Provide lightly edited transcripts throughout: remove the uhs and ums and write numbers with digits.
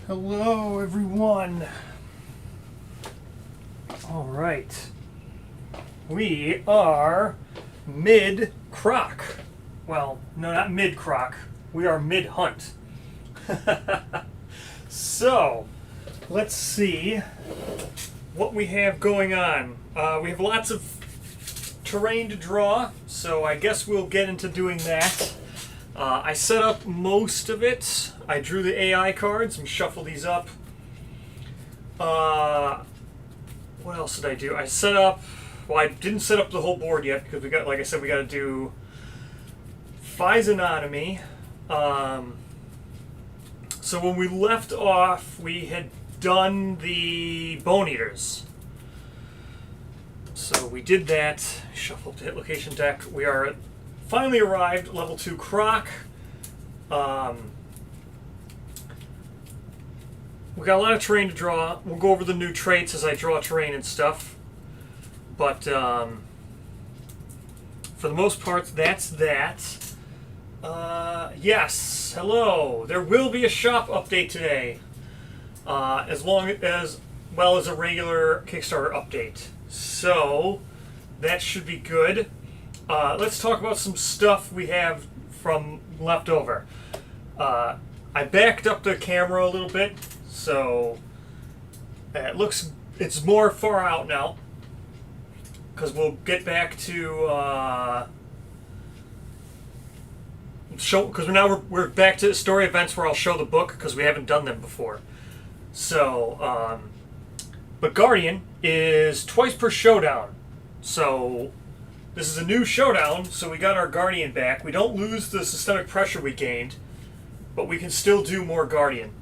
Hello, everyone. All right. We are mid-croc. Well, no, not mid-croc. We are mid-hunt. So, let's see what we have going on. We have lots of terrain to draw, so I guess we'll get into doing that. I set up most of it. I drew the AI cards and shuffled these up. What else did I do? I set up... Well, I didn't set up the whole board yet because we got, like I said, we got to do Phi's anatomy. So when we left off, we had done the Bone Eaters. So we did that. Shuffle up the hit location deck. We are finally arrived at level 2 Croc. We got a lot of terrain to draw. We'll go over the new traits as I draw terrain and stuff. But for the most part, that's that. Yes, hello. There will be a shop update today, as well as a regular Kickstarter update. So that should be good. Let's talk about some stuff we have from leftover. I backed up the camera a little bit, so it's more far out now. Because we'll get back to because now we're back to story events where I'll show the book because we haven't done them before. So, but Guardian is twice per showdown. So this is a new showdown. So we got our Guardian back. We don't lose the systemic pressure we gained, but we can still do more Guardian.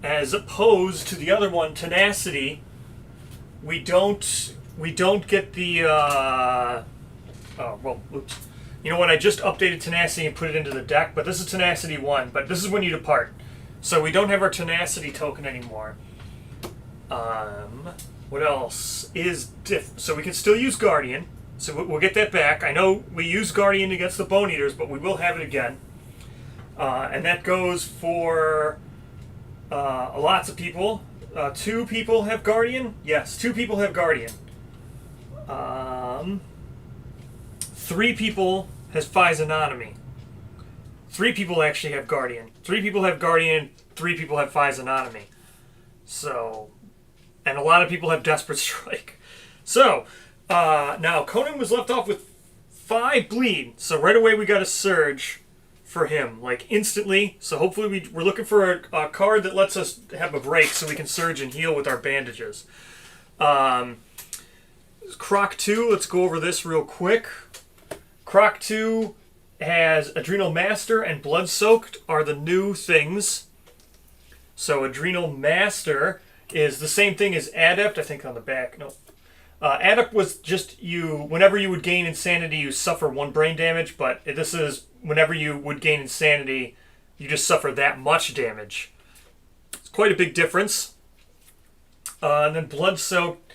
As opposed to the other one, Tenacity. We don't get the oops. You know what? I just updated Tenacity and put it into the deck, but this is Tenacity 1. But this is when you depart, so we don't have our Tenacity token anymore. What else is so we can still use Guardian, so we'll get that back. I know we use Guardian against the Bone Eaters, but we will have it again, and that goes for lots of people. 2 people have Guardian? Yes, 2 people have Guardian. 3 people has Phi's anatomy. 3 people actually have Guardian. 3 people have Guardian, 3 people have Phi's anatomy. So, and a lot of people have Desperate Strike. So, now Conan was left off with 5 bleed. So right away we got a surge for him, like instantly. So hopefully we're looking for a card that lets us have a break so we can surge and heal with our bandages. Croc 2, let's go over this real quick. Croc 2 has Adrenal Master and Blood Soaked are the new things. So Adrenal Master is the same thing as Adept, I think on the back. No. Adept was just whenever you would gain insanity, you suffer 1 brain damage, but this is whenever you would gain insanity, you just suffer that much damage. It's quite a big difference. And then Blood Soaked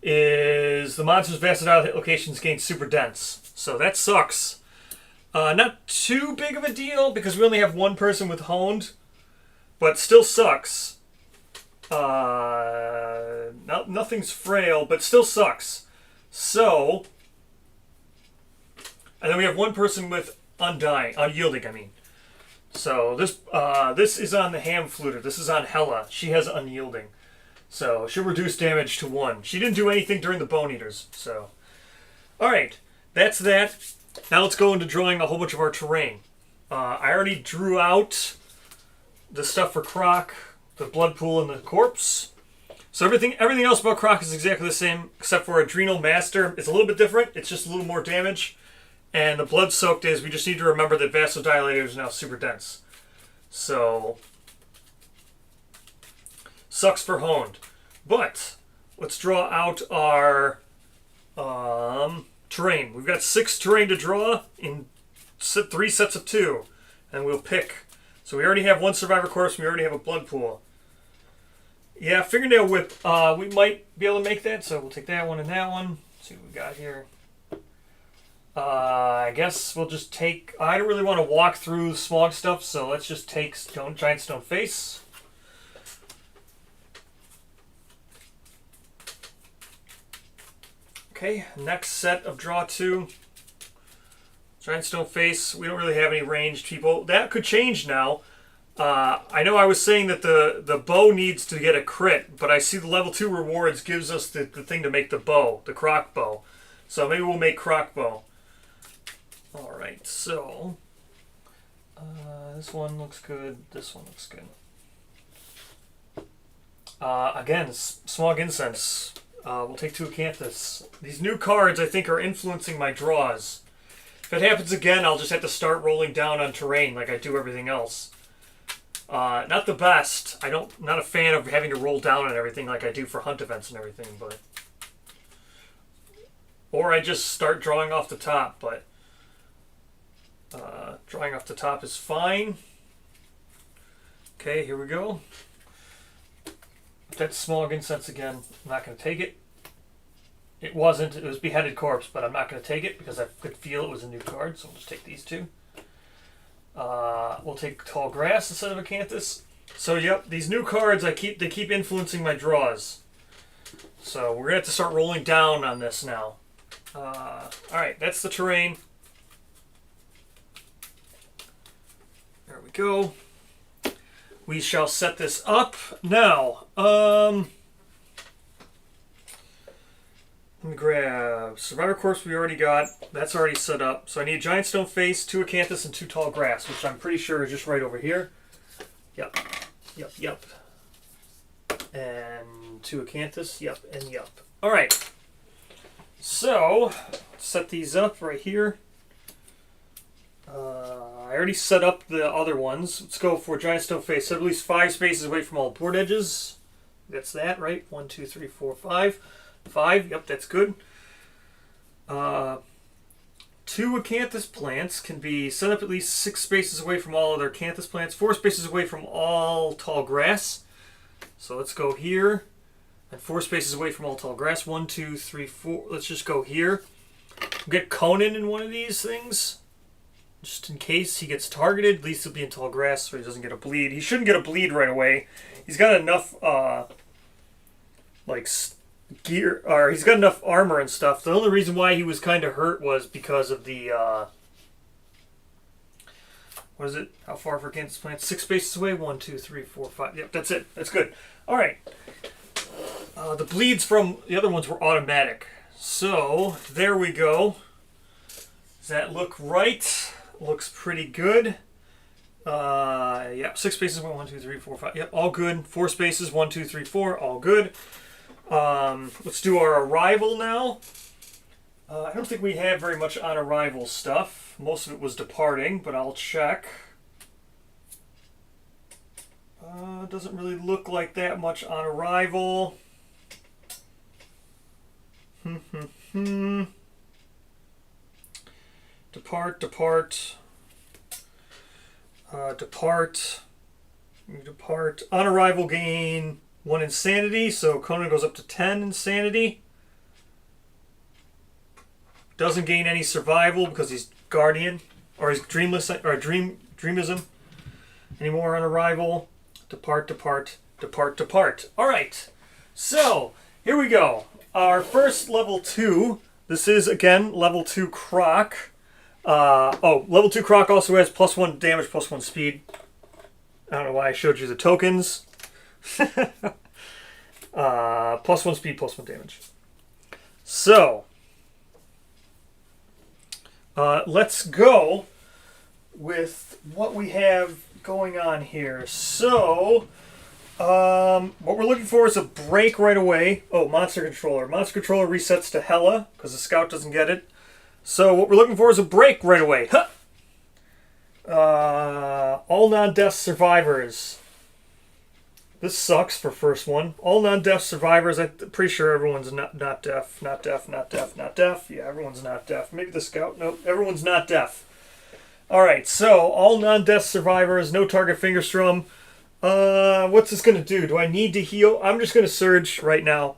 is the monster's vasodile hit locations gain super dense. So that sucks. Not too big of a deal because we only have 1 person with honed, but still sucks. Nothing's frail, but still sucks. So, and then we have 1 person with unyielding, I mean. So this is on the Ham Fluter. This is on Hela. She has unyielding. So she'll reduce damage to 1. She didn't do anything during the Bone Eaters. So, alright. That's that. Now let's go into drawing a whole bunch of our terrain. I already drew out the stuff for Croc, the blood pool, and the corpse. So everything else about Croc is exactly the same, except for Adrenal Master. It's a little bit different. It's just a little more damage. And the Blood Soaked is, we just need to remember that Vasodilator is now super dense. So, sucks for honed. But, let's draw out our terrain. We've got 6 terrain to draw in 3 sets of 2. And we'll pick. So we already have 1 Survivor Corpse, and we already have a Blood Pool. Yeah, Fingernail Whip, we might be able to make that, so we'll take that one and that one. Let's see what we got here. I guess we'll just take... I don't really want to walk through smog stuff, so let's just take Giant Stone Face. Okay, next set of draw 2. Giant Stone Face. We don't really have any ranged people. That could change now. I know I was saying that the bow needs to get a crit, but I see the level 2 rewards gives us the thing to make the bow, the Croc bow. So maybe we'll make Croc bow. Alright, so this one looks good, this one looks good. Again, Smog Incense. We'll take 2 Acanthus. These new cards I think are influencing my draws. If it happens again, I'll just have to start rolling down on terrain like I do everything else. Not the best. Not a fan of having to roll down on everything like I do for hunt events and everything, but... Or I just start drawing off the top, but... drawing off the top is fine. Okay, here we go. That's Smog Incense again. I'm not going to take it. It wasn't. It was Beheaded Corpse, but I'm not going to take it because I could feel it was a new card, so we'll just take these 2. We'll take Tall Grass instead of Acanthus. So, yep, these new cards, they keep influencing my draws. So, we're going to have to start rolling down on this now. Alright, that's the terrain. There we go. We shall set this up. Now, let me grab Survivor Corpse we already got. That's already set up. So I need Giant Stone Face, 2 Acanthus, and 2 Tall Grass, which I'm pretty sure is just right over here. Yep. Yep, yep. And 2 Acanthus, yep, and yep. Alright. So, set these up right here. I already set up the other ones. Let's go for Giant Stone Face. Set at least 5 spaces away from all board edges. That's that, right? 1, 2, 3, 4, 5. 5, yep, that's good. 2 Acanthus plants can be set up at least 6 spaces away from all other Acanthus plants. 4 spaces away from all Tall Grass. So let's go here. And 4 spaces away from all Tall Grass. 1, 2, 3, 4. Let's just go here. We'll get Conan in one of these things. Just in case he gets targeted, at least he'll be in Tall Grass so he doesn't get a bleed. He shouldn't get a bleed right away. He's got enough, gear, or he's got enough armor and stuff. The only reason why he was kind of hurt was because of the, what is it? How far for Kansas Plant? 6 spaces away. 1, 2, 3, 4, 5. Yep, that's it. That's good. All right. The bleeds from the other ones were automatic. So, there we go. Does that look right? Looks pretty good. Yep, 6 spaces, 1, 2, 3, 4, 5. Yep, all good. 4 spaces, 1, 2, 3, 4, all good. Let's do our arrival now. I don't think we have very much on arrival stuff. Most of it was departing, but I'll check. Doesn't really look like that much on arrival. Depart, depart. Depart. On arrival gain 1 insanity, so Conan goes up to 10 insanity. Doesn't gain any survival because he's guardian, or he's dreamless, or dreamism anymore on arrival. Depart, depart, depart, depart. All right, so here we go. Our first level 2. This is again level 2 Croc. Level 2 Croc also has +1 damage, +1 speed. I don't know why I showed you the tokens. +1 speed, +1 damage. So, let's go with what we have going on here. So, what we're looking for is a break right away. Oh, Monster Controller. Monster Controller resets to Hela, because the Scout doesn't get it. So what we're looking for is a break right away. Huh! All non-death survivors. This sucks for first one. All non-deaf survivors. I'm pretty sure everyone's not deaf. Not deaf, not deaf, not deaf. Yeah, everyone's not deaf. Maybe the Scout. Nope, everyone's not deaf. Alright, so all non-deaf survivors. No target finger strum. What's this going to do? Do I need to heal? I'm just going to surge right now.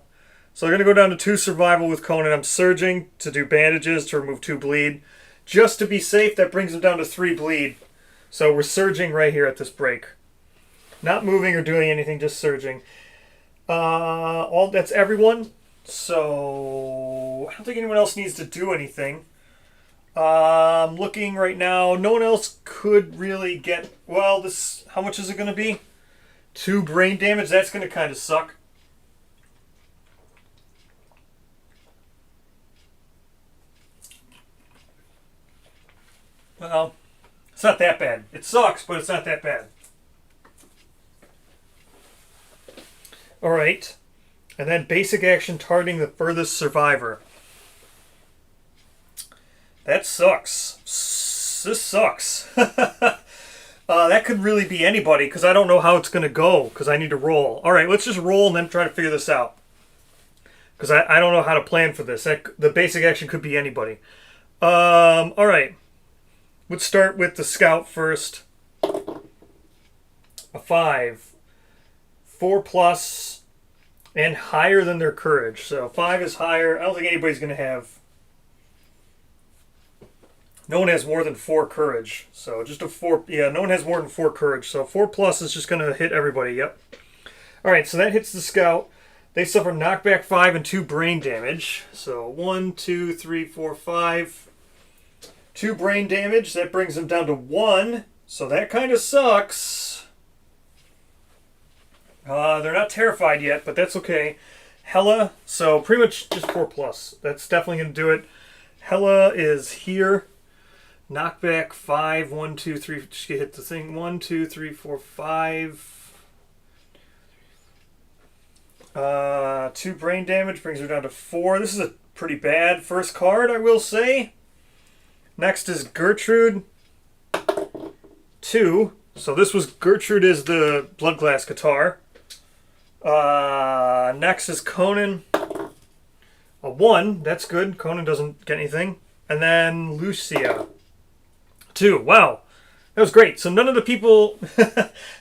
So they're going to go down to 2 survival with Conan. I'm surging to do bandages to remove 2 bleed. Just to be safe, that brings them down to 3 bleed. So we're surging right here at this break. Not moving or doing anything, just surging. That's everyone. So I don't think anyone else needs to do anything. I'm looking right now. No one else could really get... Well, this... How much is it going to be? 2 brain damage. That's going to kind of suck. Well, it's not that bad. It sucks, but it's not that bad. Alright. And then basic action targeting the furthest survivor. That sucks. This sucks. That could really be anybody, because I don't know how it's going to go, because I need to roll. Alright, let's just roll and then try to figure this out. Because I don't know how to plan for this. The basic action could be anybody. Alright. Let's start with the scout first. A 5. 4 plus and higher than their courage. So 5 is higher. I don't think anybody's going to have... No one has more than 4 courage. So just a 4... Yeah, no one has more than 4 courage. So 4 plus is just going to hit everybody. Yep. Alright, so that hits the scout. They suffer knockback 5 and 2 brain damage. So 1, 2, 3, 4, 5... 2 brain damage. That brings them down to 1. So that kind of sucks. They're not terrified yet, but that's okay. Hella. So pretty much just 4 plus. That's definitely going to do it. Hella is here. Knockback 5. 1, 2, 3. Just hit the thing. 1, 2, 3, 4, 5. 2 brain damage brings her down to 4. This is a pretty bad first card, I will say. Next is Gertrude. 2. So this was Gertrude is the blood glass guitar. Next is Conan. A 1. That's good. Conan doesn't get anything. And then Lucia. 2. Wow. That was great. So none of the people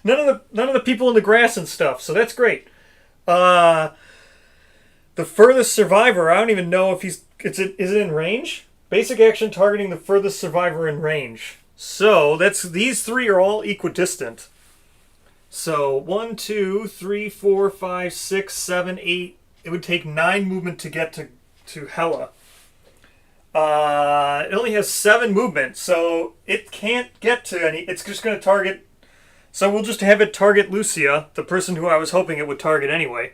none of the people in the grass and stuff. So that's great. The furthest survivor, I don't even know if is it in range? Basic action targeting the furthest survivor in range. So these 3 are all equidistant. So 1, 2, 3, 4, 5, 6, 7, 8. It would take 9 movement to get to Hella. It only has 7 movement, so it can't get to any. It's just going to target. So we'll just have it target Lucia, the person who I was hoping it would target anyway.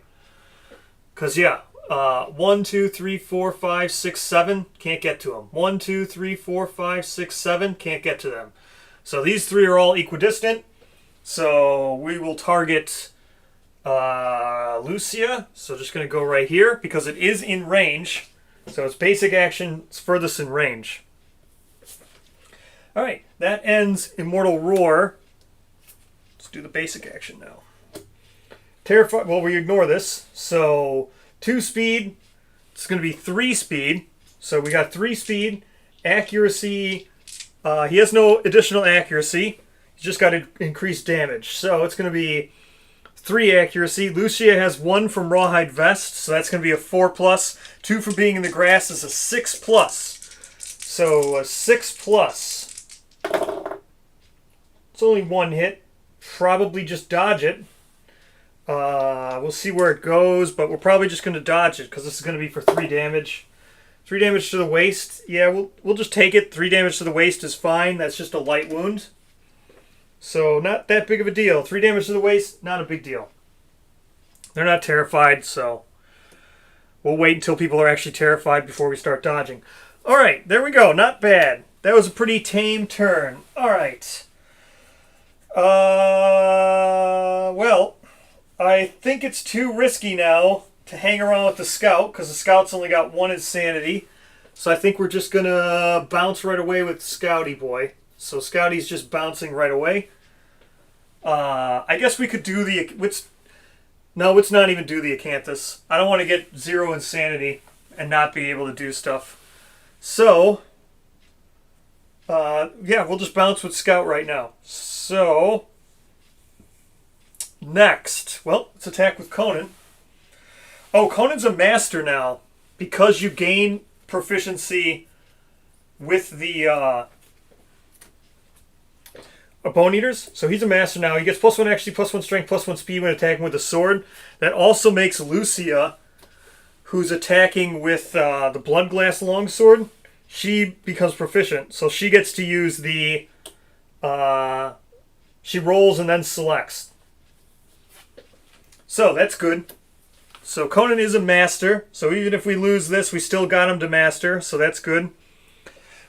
Because yeah. 1, 2, 3, 4, 5, 6, 7. Can't get to them. 1, 2, 3, 4, 5, 6, 7. Can't get to them. So these 3 are all equidistant. So we will target Lucia. So just going to go right here because it is in range. So it's basic action. It's furthest in range. Alright. That ends Immortal Roar. Let's do the basic action now. Terrify. Well, we ignore this. So... 2 speed, it's going to be 3 speed. So we got 3 speed, accuracy. He has no additional accuracy. He's just got increased damage. So it's going to be 3 accuracy. Lucia has 1 from Rawhide Vest, so that's going to be a 4 plus. 2 for being in the grass is a 6 plus. So a 6 plus. It's only 1 hit. Probably just dodge it. We'll see where it goes, but we're probably just going to dodge it because this is going to be for 3 damage. 3 damage to the waist. Yeah, we'll just take it. 3 damage to the waist is fine. That's just a light wound. So not that big of a deal. 3 damage to the waist, not a big deal. They're not terrified, so we'll wait until people are actually terrified before we start dodging. All right, there we go. Not bad. That was a pretty tame turn. All right. Well... I think it's too risky now to hang around with the scout because the scout's only got 1 insanity. So I think we're just going to bounce right away with Scouty boy. So Scouty's just bouncing right away. I guess we could do the... No, let's not even do the Acanthus. I don't want to get 0 insanity and not be able to do stuff. So, yeah, we'll just bounce with Scout right now. So... Next, well, let's attack with Conan. Oh, Conan's a master now because you gain proficiency with the Bone Eaters. So he's a master now. He gets +1 actually, +1 strength, +1 speed when attacking with a sword. That also makes Lucia, who's attacking with the Blood Glass Longsword, she becomes proficient. So she gets to use the... she rolls and then selects. So that's good. So Conan is a master. So even if we lose this, we still got him to master. So that's good.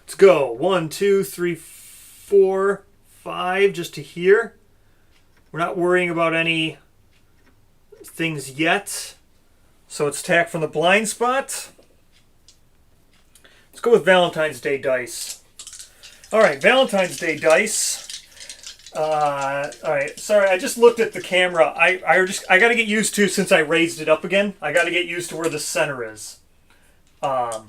Let's go. 1, 2, 3, 4, 5 just to here. We're not worrying about any things yet. So it's attack from the blind spot. Let's go with Valentine's Day dice. Alright, Valentine's Day dice. Alright, sorry, I just looked at the camera. I got to get used to, since I raised it up again, I got to get used to where the center is. I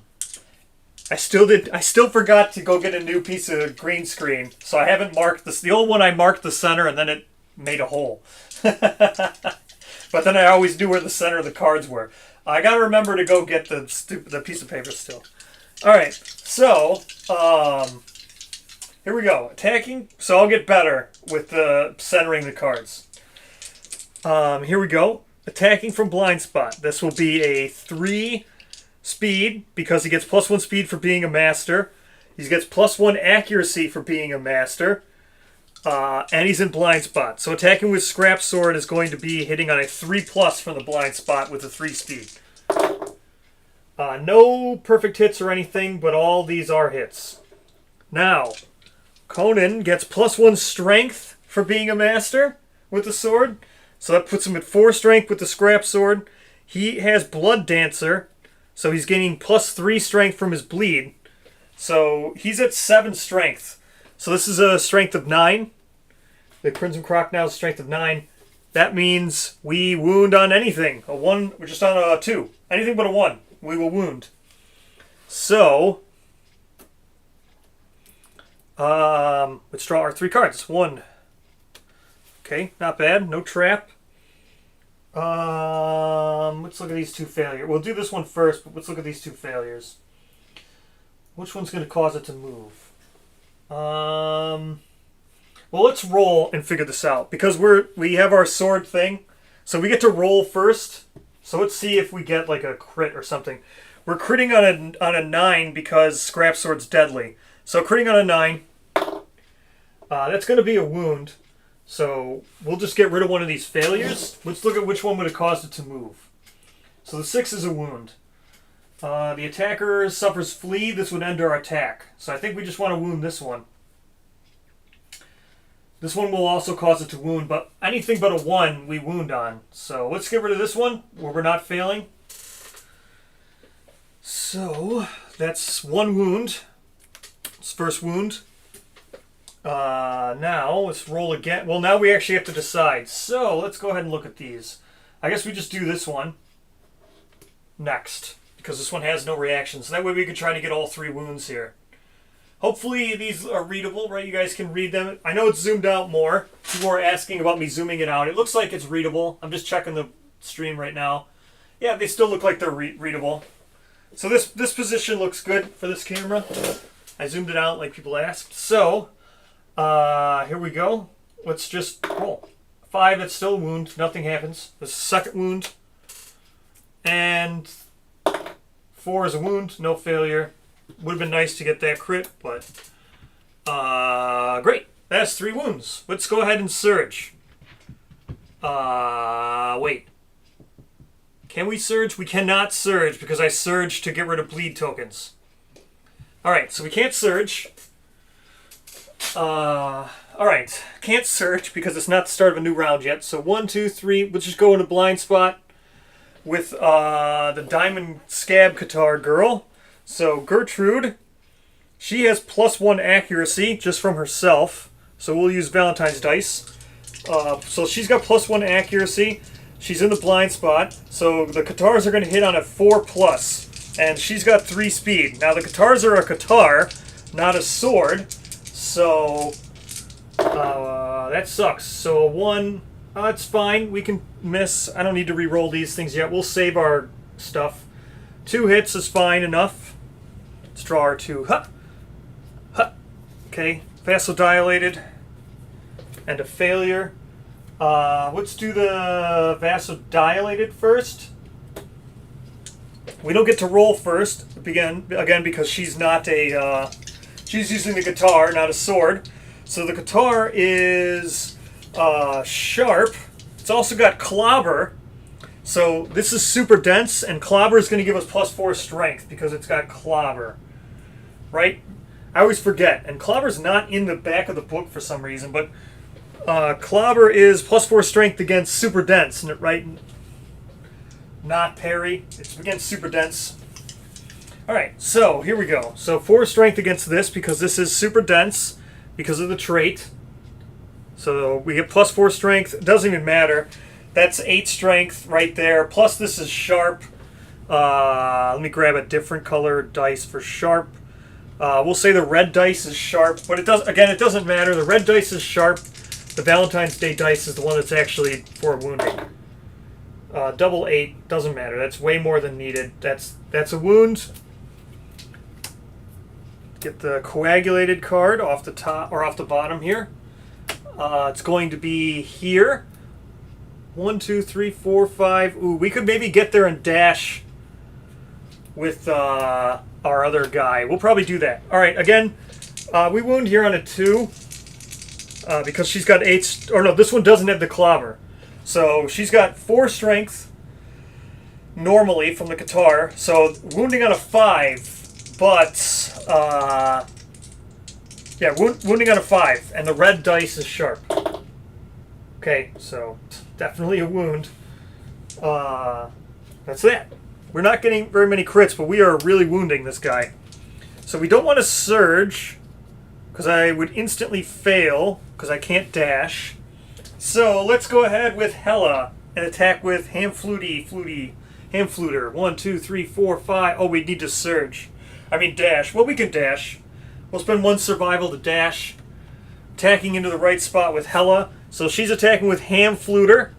still forgot to go get a new piece of green screen, so I haven't marked this. The old one I marked the center and then it made a hole. But then I always knew where the center of the cards were. I got to remember to go get the piece of paper still. Alright, so, here we go. Attacking. So I'll get better with centering the cards. Here we go. Attacking from blind spot. This will be a 3 speed because he gets +1 speed for being a master. He gets +1 accuracy for being a master. And he's in blind spot. So attacking with Scrap Sword is going to be hitting on a 3+ from the blind spot with a 3 speed. No perfect hits or anything, but all these are hits. Now, Conan gets +1 strength for being a master with the sword. So that puts him at 4 strength with the Scrap Sword. He has Blood Dancer, so he's gaining +3 strength from his bleed. So he's at 7 strength. So this is a strength of 9. The Crimson Croc now is a strength of 9. That means we wound on anything. A 1, we're just on a 2. Anything but a 1, we will wound. So, let's draw our 3 cards. 1. Okay, not bad. No trap. Let's look at these 2 failures. We'll do this one first, but let's look at these 2 failures. Which one's going to cause it to move? Well, let's roll and figure this out. Because we have our sword thing, so we get to roll first. So let's see if we get like a crit or something. We're critting on a 9 because Scrap Sword's deadly. So critting on a 9, that's going to be a wound. So we'll just get rid of one of these failures. Let's look at which one would have caused it to move. So the 6 is a wound. The attacker suffers flee. This would end our attack. So I think we just want to wound this one. This one will also cause it to wound, but anything but a 1 we wound on. So let's get rid of this one where we're not failing. So that's 1 wound. It's first wound. Now let's roll again. Well, now we actually have to decide. So let's go ahead and look at these. I guess we just do this one next because this one has no reaction. So that way we can try to get all 3 wounds here. Hopefully these are readable, right? You guys can read them. I know it's zoomed out more. People are asking about me zooming it out. It looks like it's readable. I'm just checking the stream right now. Yeah, they still look like they're readable. So this position looks good for this camera. I zoomed it out like people asked. So, here we go. Let's just roll. 5, it's still a wound. Nothing happens. The second wound. And 4 is a wound. No failure. Would have been nice to get that crit, but great. That's 3 wounds. Let's go ahead and surge. Wait. Can we surge? We cannot surge because I surged to get rid of bleed tokens. Alright, so we can't surge. Alright, can't surge because it's not the start of a new round yet. So 1, 2, 3. Let's just go in a blind spot with the Diamond Scab Catar girl. So Gertrude, she has +1 accuracy just from herself. So we'll use Valentine's dice. So she's got +1 accuracy. She's in the blind spot. So the Catars are going to hit on a 4+. And she's got 3 speed. Now the Catars are a Catar, not a sword. So that sucks. So a 1, It's fine. We can miss. I don't need to re-roll these things yet. We'll save our stuff. 2 hits is fine enough. Let's draw our 2. Huh. Huh. Okay. Vasodilated. And a failure. Let's do the vasodilated first. We don't get to roll first. Again, because she's not a... she's using the guitar, not a sword. So the guitar is sharp. It's also got clobber. So this is super dense, and clobber is going to give us +4 strength because it's got clobber. Right? I always forget. And clobber's not in the back of the book for some reason, but clobber is +4 strength against super dense, right? Not parry. It's against super dense. Alright, so here we go. So 4 strength against this because this is super dense because of the trait. So we get +4 strength. It doesn't even matter. That's 8 strength right there. Plus this is sharp. Let me grab a different color dice for sharp. We'll say the red dice is sharp, but it doesn't matter. The red dice is sharp. The Valentine's Day dice is the one that's actually for wounding. Double 8 doesn't matter. That's way more than needed. That's a wound. Get the coagulated card off the top or off the bottom here. It's going to be here. 1, 2, 3, 4, 5. Ooh, we could maybe get there and dash with our other guy. We'll probably do that. All right. Again, we wound here on a 2 because she's got 8. Or no, this one doesn't have the clobber. So she's got 4 strength normally from the guitar. So wounding on a 5, but yeah, wounding on a 5, and the red dice is sharp. Okay, so definitely a wound. That's that. We're not getting very many crits, but we are really wounding this guy. So we don't want to surge because I would instantly fail because I can't dash. So let's go ahead with Hella and attack with Ham Fluter. 1, 2, 3, 4, 5. Oh, we need to surge. I mean dash. Well, we can dash. We'll spend 1 survival to dash. Attacking into the right spot with Hella. So she's attacking with Ham Fluter.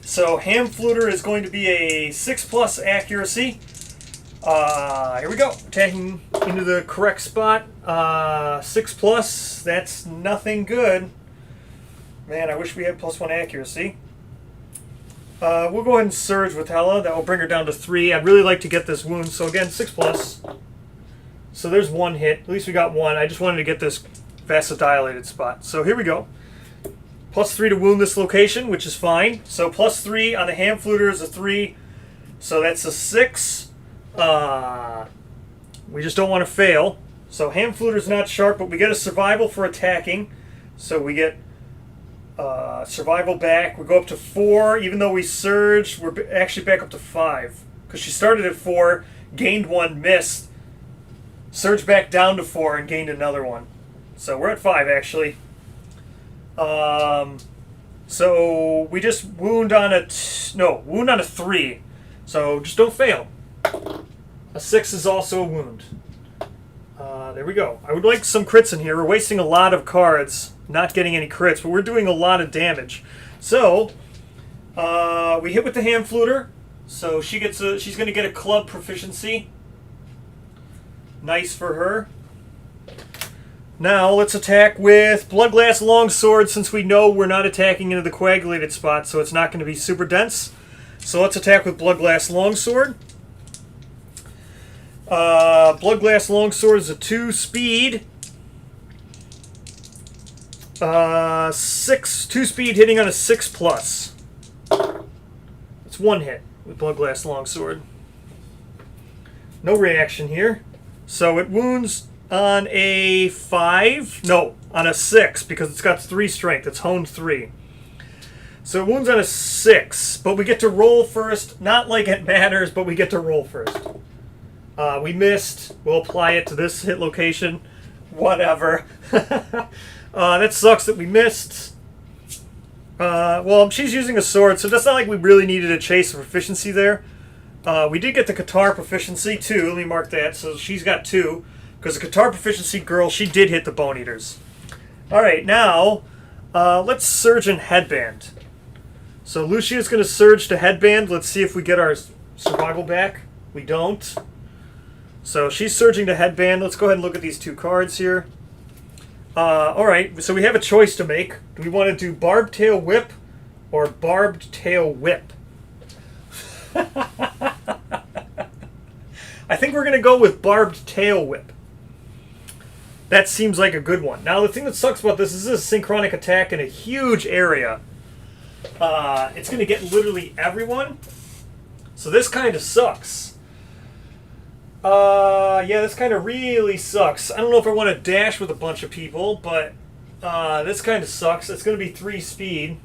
So Ham Fluter is going to be a 6+ accuracy. Here we go. Attacking into the correct spot. 6+. That's nothing good. Man, I wish we had +1 accuracy. We'll go ahead and surge with Hella. That will bring her down to 3. I'd really like to get this wound. So again, 6+. So there's 1 hit. At least we got 1. I just wanted to get this vasodilated spot. So here we go. +3 to wound this location, which is fine. So +3 on the Ham Fluter is a 3. So that's a 6. We just don't want to fail. So Ham Fluter's not sharp, but we get a survival for attacking. So we get survival back. We go up to 4. Even though we surged, we're actually back up to 5. Because she started at 4, gained 1, missed. Surged back down to 4 and gained another 1. So we're at 5 actually. So we just wound on a 3. So just don't fail. A 6 is also a wound. There we go. I would like some crits in here. We're wasting a lot of cards, not getting any crits, but we're doing a lot of damage. So we hit with the Ham Fluter. So she's going to get a club proficiency. Nice for her. Now let's attack with Bloodglass Longsword, since we know we're not attacking into the coagulated spot, so it's not going to be super dense. So let's attack with Bloodglass Longsword. Bloodglass Longsword is a 2 speed. 2 speed hitting on a 6+. It's 1 hit with Bloodglass Longsword. No reaction here. So it wounds on a 5. No, on a 6, because it's got 3 strength. It's honed 3. So it wounds on a 6, but we get to roll first. Not like it matters, but we get to roll first. We missed. We'll apply it to this hit location. Whatever. That sucks that we missed. Well, she's using a sword, so that's not like we really needed a chase proficiency there. We did get the guitar proficiency, 2. Let me mark that. So she's got 2. Because the guitar proficiency girl, she did hit the Bone Eaters. Alright, now Let's surge and headband. So Lucia's going to surge to headband. Let's see if we get our survival back. We don't. So she's surging to headband. Let's go ahead and look at these 2 cards here. Alright, so we have a choice to make. Do we want to do Barbed Tail Whip or Barbed Tail Whip? I think we're going to go with Barbed Tail Whip. That seems like a good one. Now, the thing that sucks about this is a synchronic attack in a huge area. It's going to get literally everyone. So this kind of sucks. Yeah, this kind of really sucks. I don't know if I want to dash with a bunch of people, but this kind of sucks. It's going to be 3 speed.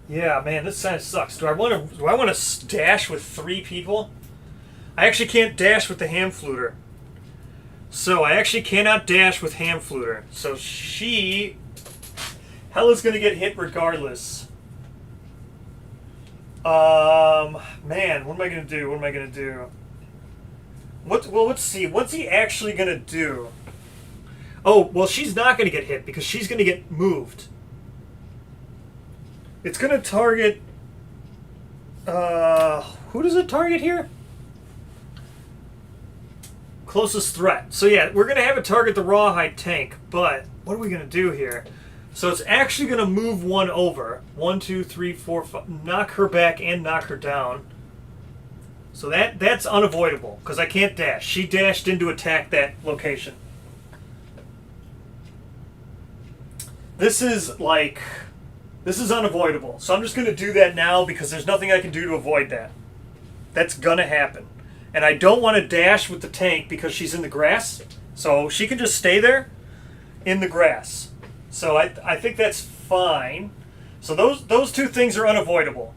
Yeah, man, this kind of sucks. Do I want to dash with 3 people? I actually can't dash with the ham fluter. So I actually cannot dash with ham fluter. So Hella's going to get hit regardless. Man, what am I going to do? What am I going to do? Well, let's see. What's he actually going to do? Oh, well, she's not going to get hit because she's going to get moved. It's going to target... who does it target here? Closest threat. So yeah, we're going to have it target the rawhide tank, but what are we going to do here? So it's actually going to move 1 over. 1, 2, 3, 4, 5. Knock her back and knock her down. So that's unavoidable because I can't dash. She dashed in to attack that location. This is unavoidable. So I'm just going to do that now because there's nothing I can do to avoid that. That's going to happen. And I don't want to dash with the tank because she's in the grass. So she can just stay there in the grass. So I think that's fine. So those 2 things are unavoidable.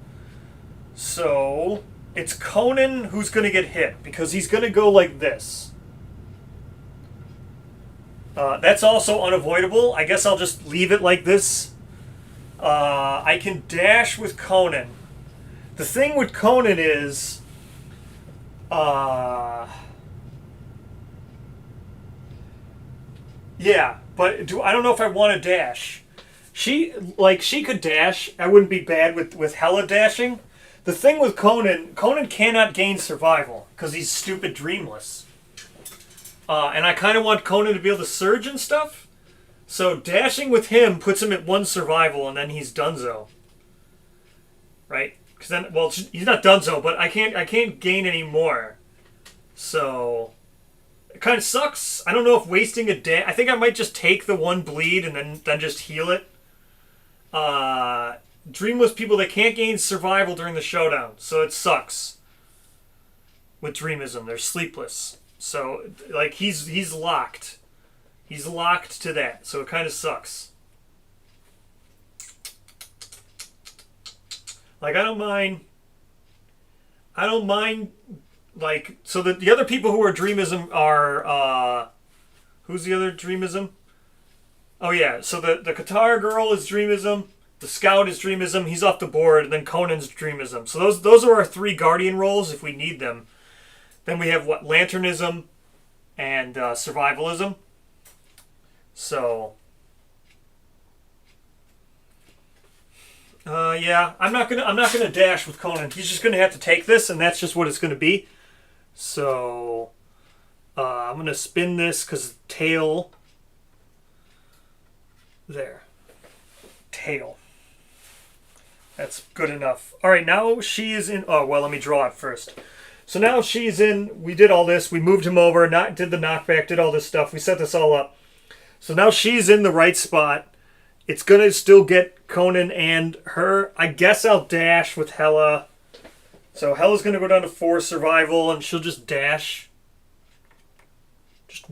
So it's Conan who's going to get hit because he's going to go like this. That's also unavoidable. I guess I'll just leave it like this. I can dash with Conan. The thing with Conan is... yeah, but I don't know if I want to dash. She could dash. I wouldn't be bad with Hella dashing. The thing with Conan cannot gain survival because he's stupid dreamless. And I kind of want Conan to be able to surge and stuff. So dashing with him puts him at 1 survival, and then he's donezo. Right? Because then, well, he's not donezo, but I can't gain any more. So it kind of sucks. I don't know if wasting a dash. I think I might just take the 1 bleed and then just heal it. Dreamless people, they can't gain survival during the showdown, so it sucks. With Dreamism, they're sleepless. So like he's locked. He's locked to that, so it kind of sucks. Like, I don't mind, like, so the other people who are Dreamism are, who's the other Dreamism? Oh, yeah, so the Qatar girl is Dreamism, the Scout is Dreamism, he's off the board, and then Conan's Dreamism. So those are our 3 Guardian roles if we need them. Then we have, Lanternism and Survivalism. So... yeah, I'm not gonna dash with Conan. He's just gonna have to take this, and that's just what it's gonna be. So I'm gonna spin this because tail. There, tail. That's good enough. All right, now she is in. Oh well, let me draw it first. So now she's in. We did all this. We moved him over. Did the knockback. Did all this stuff. We set this all up. So now she's in the right spot. It's going to still get Conan and her. I guess I'll dash with Hella. So Hella's going to go down to 4 survival, and she'll just dash. Just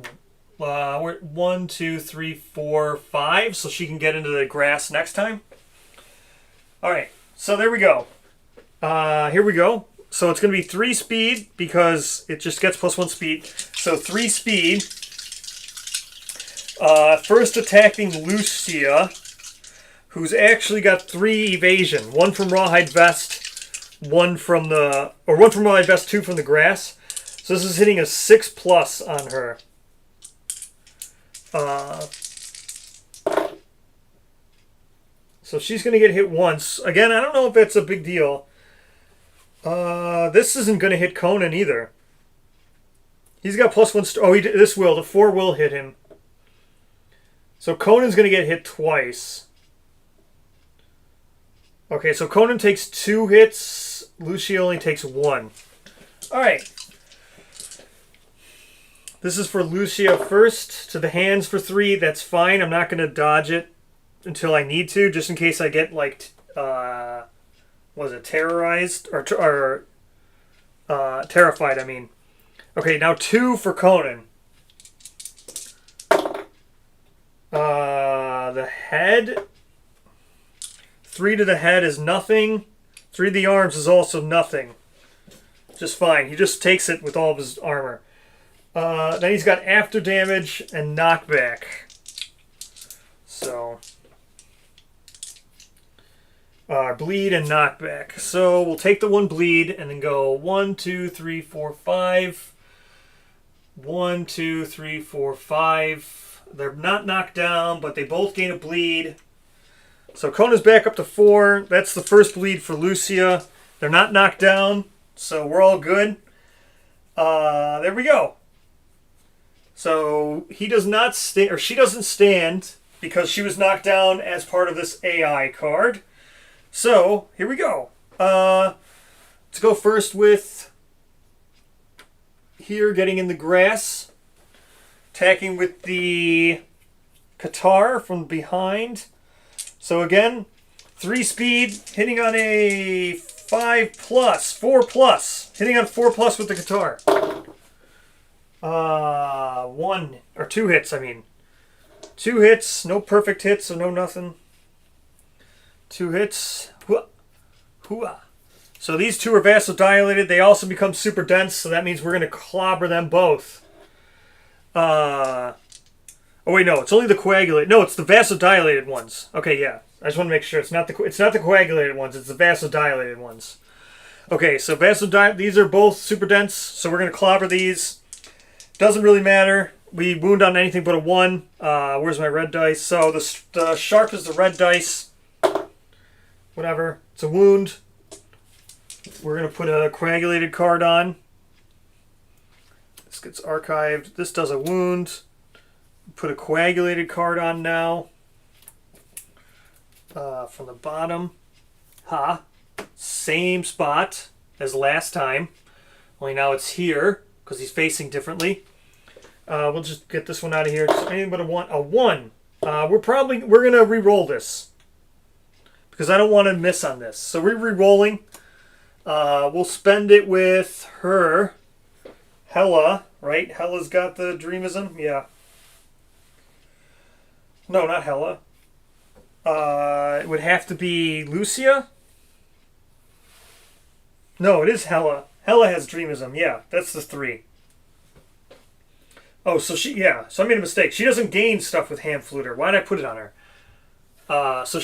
we're at 1, 2, 3, 4, 5, so she can get into the grass next time. All right, so there we go. Here we go. So it's going to be 3 speed because it just gets +1 speed. So 3 speed. First attacking Lucia, who's actually got 3 evasion. 1 from Rawhide Vest, 1 from Rawhide Vest, 2 from the grass. So this is hitting a 6+ on her. So she's going to get hit once. Again, I don't know if that's a big deal. This isn't going to hit Conan either. He's got +1. Oh, this will. The 4 will hit him. So Conan's going to get hit twice. Okay, so Conan takes 2 hits. Lucia only takes 1. All right. This is for Lucia first. To the hands for 3. That's fine. I'm not going to dodge it until I need to, just in case I get, like, was it terrorized? Or terrified, I mean. Okay, now 2 for Conan. The head. 3 to the head is nothing. 3 to the arms is also nothing. Just fine. He just takes it with all of his armor. Then he's got after damage and knockback. So, bleed and knockback. So we'll take the 1 bleed and then go 1, 2, 3, 4, 5. 1, 2, 3, 4, 5. They're not knocked down, but they both gain a bleed. So Conan's back up to 4. That's the first bleed for Lucia. They're not knocked down, so we're all good. There we go. So he does not stand, or she doesn't stand, because she was knocked down as part of this AI card. So here we go. Let's go first with here, getting in the grass, attacking with the Qatar from behind. So again, 3 speed, hitting on a 5+, 4+, hitting on 4+ with the Qatar. 1 or 2 hits, I mean. 2 hits, no perfect hits, so no nothing. 2 hits. Hooah. Hooah. So these 2 are vasodilated. They also become super dense, so that means we're going to clobber them both. Oh wait, no, it's only the coagulated. No, it's the vasodilated ones. Okay, yeah. I just want to make sure it's not the coagulated ones. It's the vasodilated ones. Okay, so these are both super dense, so we're going to clobber these. Doesn't really matter. We wound on anything but a 1. Where's my red dice? So the sharp is the red dice. Whatever. It's a wound. We're going to put a coagulated card on. This gets archived. This does a wound. Put a coagulated card on now. From the bottom. Ha. Same spot as last time. Only now it's here, because he's facing differently. We'll just get this one out of here. Just anything but a 1. A 1. We're going to re-roll this, because I don't want to miss on this. So we're re-rolling. We'll spend it with her. Hela, right? Hela's got the dreamism? Yeah. No, not Hela. It would have to be Lucia? No, it is Hela. Hela has dreamism. Yeah, that's the 3. Oh, so so I made a mistake. She doesn't gain stuff with Ham Fluter. Why did I put it on her? So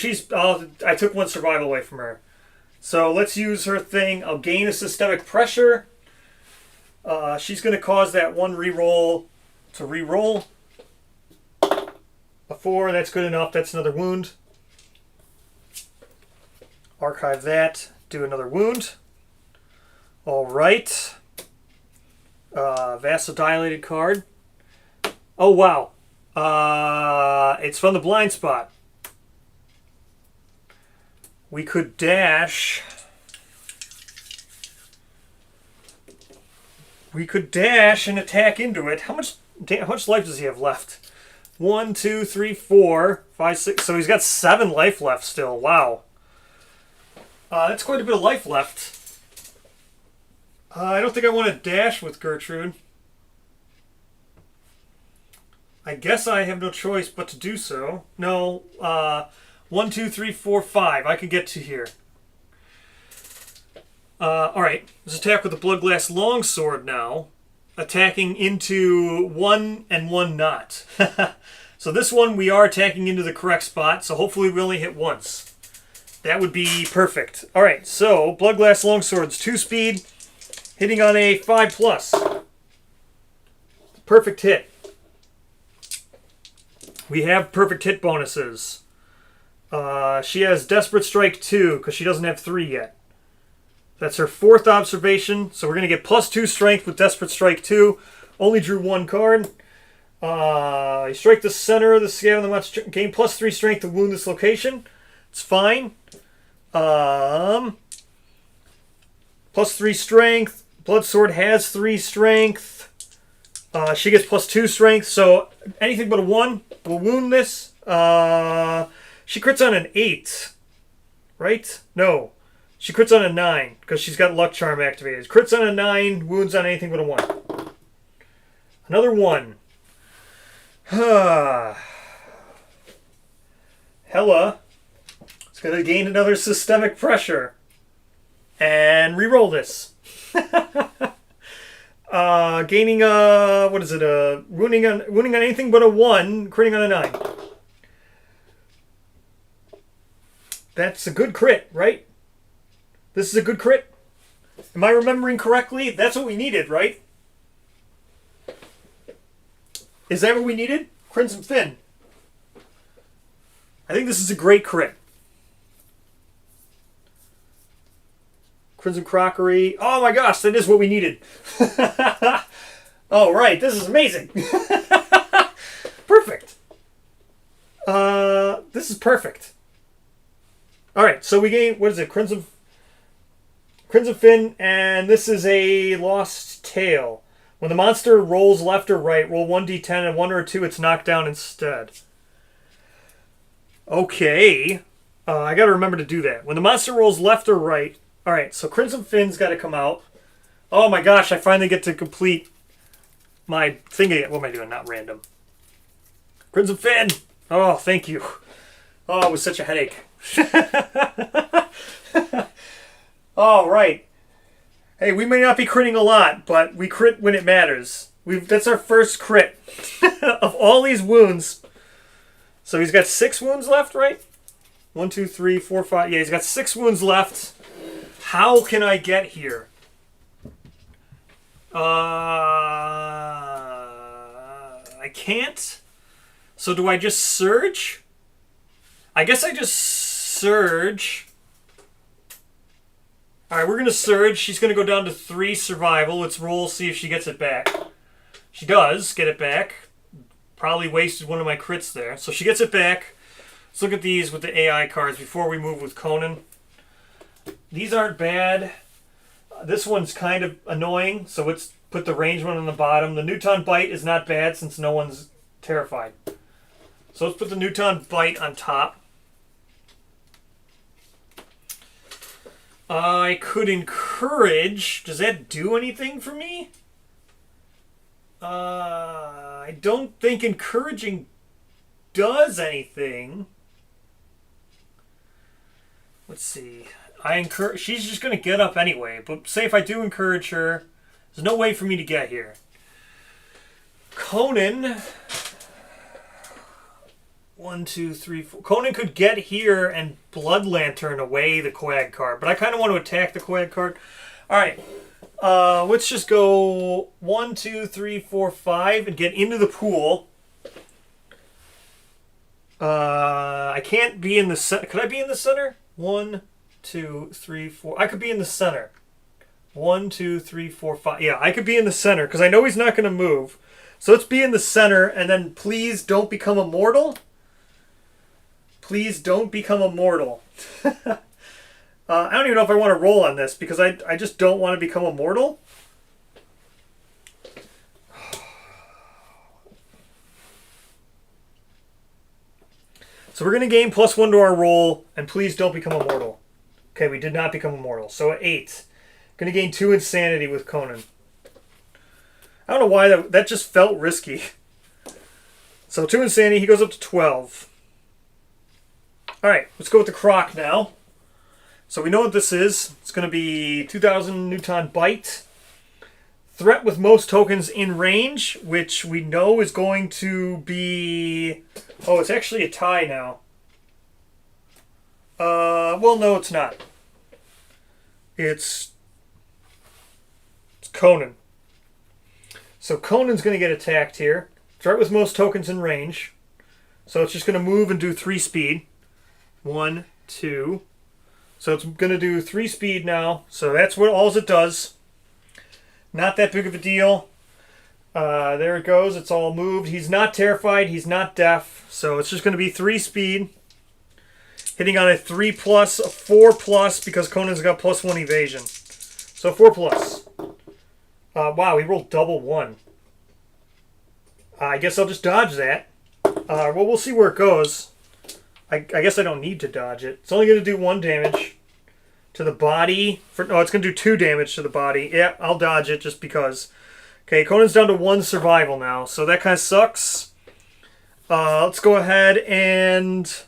I took 1 survival away from her. So let's use her thing. I'll gain a systemic pressure. She's going to cause that 1 reroll to reroll. A 4, that's good enough. That's another wound. Archive that. Do another wound. All right. Vasodilated card. Oh, wow. It's from the blind spot. We could dash. We could dash and attack into it. How much life does he have left? 1, 2, 3, 4, 5, 6. So he's got 7 life left still. Wow. That's quite a bit of life left. I don't think I want to dash with Gertrude. I guess I have no choice but to do so. No. 1, 2, 3, 4, 5. I could get to here. Alright. Let's attack with the Bloodglass Longsword now. Attacking into 1 and 1 not. So this one we are attacking into the correct spot, so hopefully we only hit once. That would be perfect. Alright, so Bloodglass Longsword's 2 speed, hitting on a 5+. perfect hit. We have perfect hit bonuses. She has Desperate Strike 2 because she doesn't have 3 yet. That's her 4th observation. So we're going to get +2 strength with Desperate Strike 2. Only drew 1 card. You strike the center of the scale and the monster. Gain +3 strength to wound this location. It's fine. +3 strength. Blood Sword has 3 strength. She gets +2 strength. So anything but a 1 will wound this. She crits on an 8. Right? No. She crits on a 9 because she's got Luck Charm activated. Crits on a 9, wounds on anything but a 1. Another 1. Hella is going to gain another systemic pressure. And reroll this. Gaining a, what is it? Wounding on anything but a 1, critting on a 9. That's a good crit, right? This is a good crit. Am I remembering correctly? That's what we needed, right? Is that what we needed? Crimson Fin. I think this is a great crit. Crimson Crockery. Oh my gosh, that is what we needed. Oh, right. This is amazing. Perfect. This is perfect. All right, so we gain, what is it? Crimson Fin, and this is a Lost Tail. When the monster rolls left or right, roll 1d10 and 1 or 2, it's knocked down instead. Okay. I got to remember to do that. When the monster rolls left or right. All right, so Crimson Fin's got to come out. Oh my gosh, I finally get to complete my thing again. What am I doing? Not random. Crimson Fin! Oh, thank you. Oh, it was such a headache. All right. Hey, we may not be critting a lot, but we crit when it matters. That's our first crit of all these wounds. So he's got 6 wounds left, right? 1, 2, 3, 4, 5. Yeah, he's got 6 wounds left. How can I get here? I can't. So do I just surge? I guess I just surge. Alright, we're going to surge. She's going to go down to 3 survival. Let's roll, see if she gets it back. She does get it back. Probably wasted one of my crits there. So she gets it back. Let's look at these with the AI cards before we move with Conan. These aren't bad. This one's kind of annoying, so let's put the range one on the bottom. The Newton Bite is not bad since no one's terrified. So let's put the Newton Bite on top. I could encourage. Does that do anything for me? I don't think encouraging does anything. Let's see. She's just going to get up anyway. But say if I do encourage her, there's no way for me to get here. Conan. 1, 2, 3, 4. Conan could get here and Blood Lantern away the Quag card. But I kind of want to attack the Quag card. Alright. Let's just go 1, 2, 3, 4, 5 and get into the pool. I can't be in the center. Could I be in the center? 1, 2, 3, 4. I could be in the center. 1, 2, 3, 4, 5. Yeah, I could be in the center because I know he's not going to move. So let's be in the center and then please don't become immortal. Please don't become immortal. I don't even know if I want to roll on this because I just don't want to become immortal. So we're going to gain +1 to our roll, and please don't become immortal. Okay, we did not become immortal. So at 8. Going to gain 2 insanity with Conan. I don't know why that just felt risky. So 2 insanity, he goes up to 12. Alright, let's go with the Croc now. So we know what this is. It's going to be 2000 Newton Bite. Threat with most tokens in range, which we know is going to be... Oh, it's actually a tie now. Well, no, it's not. It's Conan. So Conan's going to get attacked here. Start with most tokens in range. So it's just going to move and do 3 speed. 1, 2. So it's going to do 3 speed now. So that's what all it does. Not that big of a deal. There it goes. It's all moved. He's not terrified. He's not deaf. So it's just going to be 3 speed. Hitting on a 3+, a 4+, because Conan's got +1 evasion. So 4+. Wow, he rolled double 1. I guess I'll just dodge that. Well, we'll see where it goes. I guess I don't need to dodge it. It's only going to do 1 damage to the body. No, it's going to do 2 damage to the body. Yeah, I'll dodge it just because. Okay, Conan's down to 1 survival now, so that kind of sucks. Let's go ahead and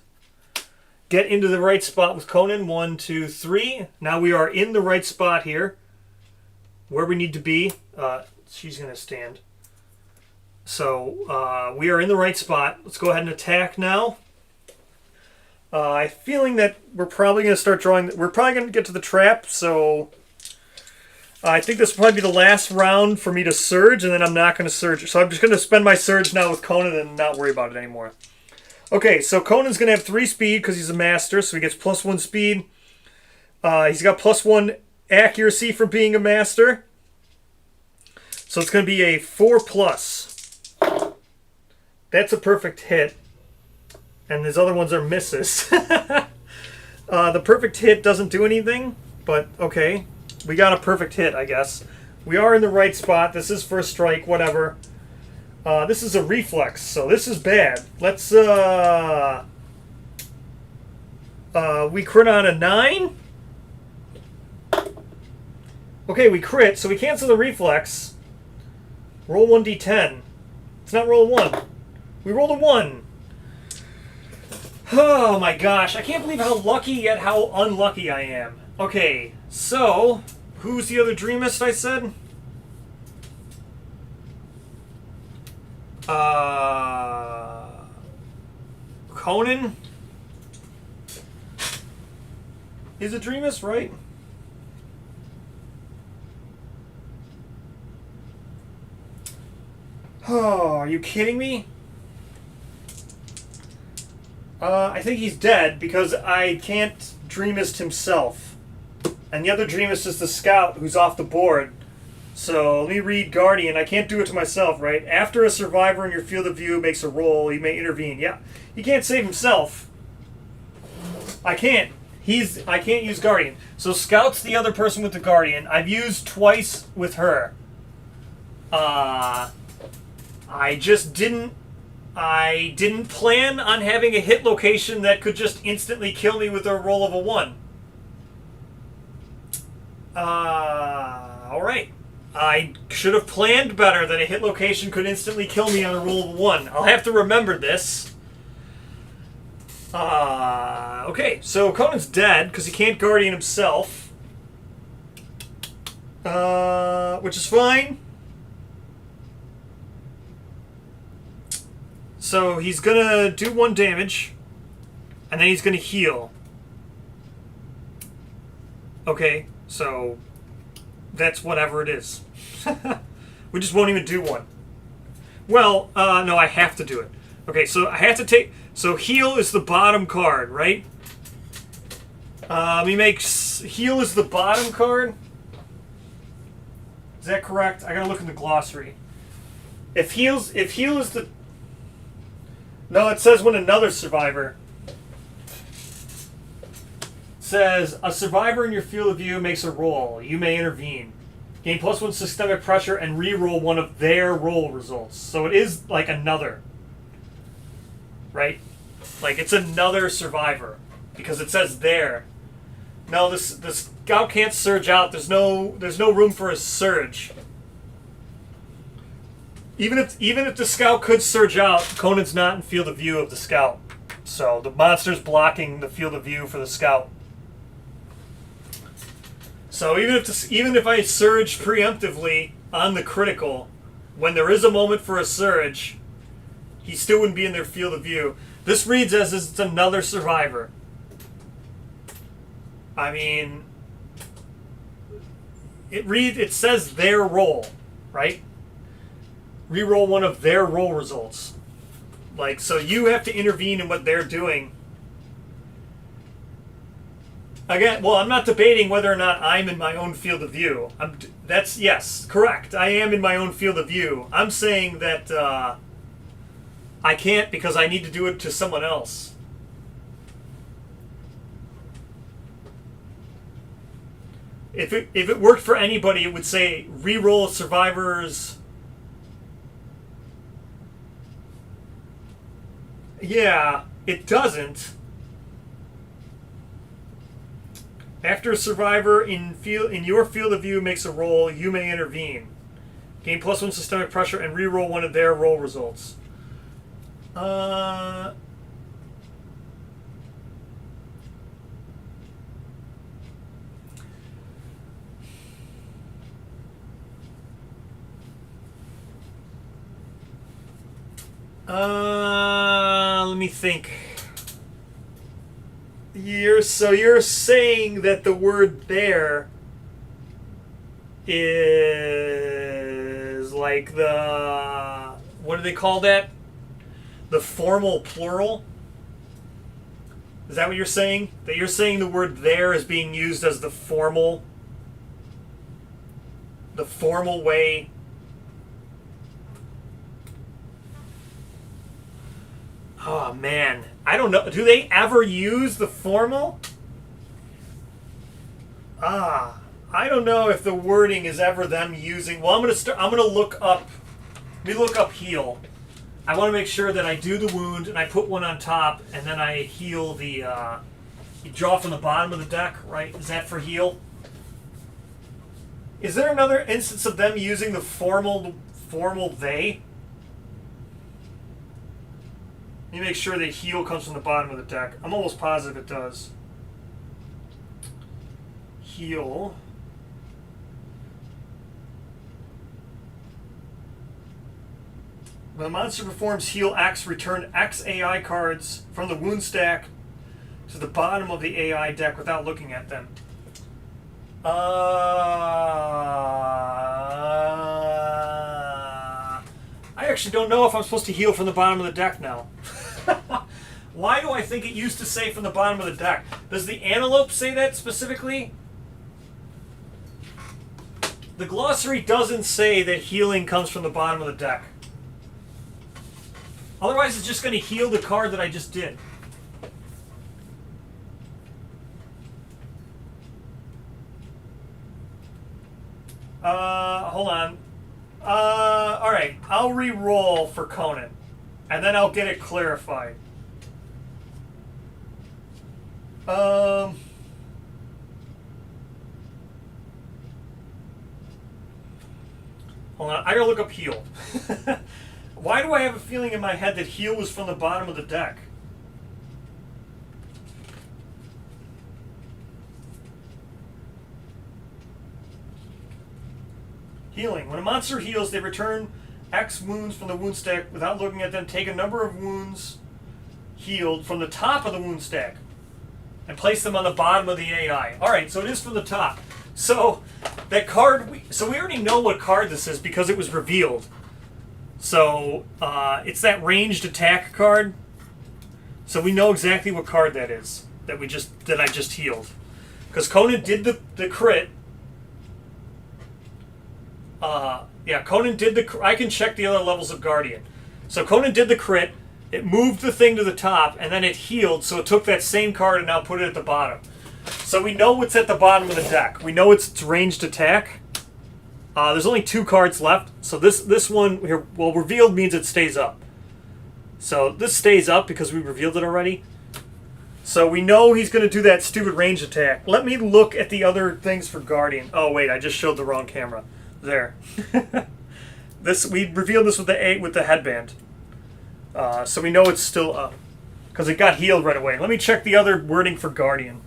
get into the right spot with Conan. 1, 2, 3. Now we are in the right spot here, where we need to be. She's going to stand. So we are in the right spot. Let's go ahead and attack now. I'm feeling that we're probably going to start drawing. We're probably going to get to the trap, so I think this will probably be the last round for me to surge, and then I'm not going to surge. So I'm just going to spend my surge now with Conan and not worry about it anymore. Okay, so Conan's going to have 3 speed because he's a master, so he gets +1 speed. He's got +1 accuracy for being a master. So it's going to be a 4+. That's a perfect hit. And his other ones are misses. The perfect hit doesn't do anything, but okay. We got a perfect hit, I guess. We are in the right spot. This is first strike, whatever. This is a reflex, so this is bad. Let's, we crit on a 9. Okay, we crit, so we cancel the reflex. Roll 1d10. Let's not roll a 1. We rolled a 1. Oh my gosh, I can't believe how lucky yet how unlucky I am. Okay, so, who's the other Dreamist I said? Conan is a Dreamist, right? Oh, are you kidding me? I think he's dead because I can't Dreamist himself. And the other Dreamist is the scout who's off the board. So let me read Guardian. I can't do it to myself, right? After a survivor in your field of view makes a roll, he may intervene. Yeah, he can't save himself. I can't. I can't use Guardian. So Scout's the other person with the Guardian. I've used twice with her. I didn't plan on having a hit location that could just instantly kill me with a roll of a 1. Alright. I should have planned better that a hit location could instantly kill me on a roll of a 1. I'll have to remember this. Okay, so Conan's dead because he can't Guardian himself. Which is fine. So he's gonna do 1 damage, and then he's gonna heal. Okay, so that's whatever it is. We just won't even do 1. Well, no, I have to do it. Okay, so I have to take... So heal is the bottom card, right? He makes... Heal is the bottom card? Is that correct? I gotta look in the glossary. If heal is the... No, it says when another survivor... says, a survivor in your field of view makes a roll. You may intervene. Gain +1 systemic pressure and re-roll one of their roll results. So it is like another. Right? Like it's another survivor. Because it says there. No, the scout can't surge out. There's no room for a surge. Even if the scout could surge out, Conan's not in field of view of the scout. So the monster's blocking the field of view for the scout. So even if I surge preemptively on the critical, when there is a moment for a surge, he still wouldn't be in their field of view. This reads as it's another survivor. I mean, it says their role, right? Reroll one of their roll results. Like, so you have to intervene in what they're doing. Again, well, I'm not debating whether or not I'm in my own field of view. That's, yes, correct. I am in my own field of view. I'm saying that I can't because I need to do it to someone else. If it worked for anybody, it would say reroll survivors. Yeah, it doesn't. After a survivor in your field of view makes a roll, you may intervene. Gain +1 systemic pressure and reroll one of their roll results. Let me think. You're saying that the word there is like the, what do they call that? The formal plural? Is that what you're saying? That you're saying the word there is being used as the formal way? Oh man, I don't know. Do they ever use the formal? I don't know if the wording is ever them using. Well, I'm gonna look up. Let me look up heal. I want to make sure that I do the wound and I put one on top and then I heal the. You draw from the bottom of the deck, right? Is that for heal? Is there another instance of them using the formal they? Let me make sure that heal comes from the bottom of the deck. I'm almost positive it does. Heal. When a monster performs heal X, return X AI cards from the wound stack to the bottom of the AI deck without looking at them. I actually don't know if I'm supposed to heal from the bottom of the deck now. Why do I think it used to say from the bottom of the deck? Does the antelope say that specifically? The glossary doesn't say that healing comes from the bottom of the deck. Otherwise, it's just going to heal the card that I just did. Hold on. Alright, I'll re-roll for Conan. And then I'll get it clarified. Hold on, I gotta look up heal. Why do I have a feeling in my head that heal was from the bottom of the deck? Healing. When a monster heals, they return X wounds from the wound stack without looking at them. Take a number of wounds healed from the top of the wound stack and place them on the bottom of the AI. Alright, so it is from the top. So that card, we already know what card this is because it was revealed. So it's that ranged attack card. So we know exactly what card that is that I just healed. Because Conan did the crit. Yeah, Conan did the. I can check the other levels of Guardian. So Conan did the crit. It moved the thing to the top, and then it healed. So it took that same card and now put it at the bottom. So we know what's at the bottom of the deck. We know it's ranged attack. There's only 2 cards left. So this one here, well, revealed means it stays up. So this stays up because we revealed it already. So we know he's going to do that stupid range attack. Let me look at the other things for Guardian. Oh wait, I just showed the wrong camera. There. We revealed this with the headband. So we know it's still up because it got healed right away. Let me check the other wording for Guardian.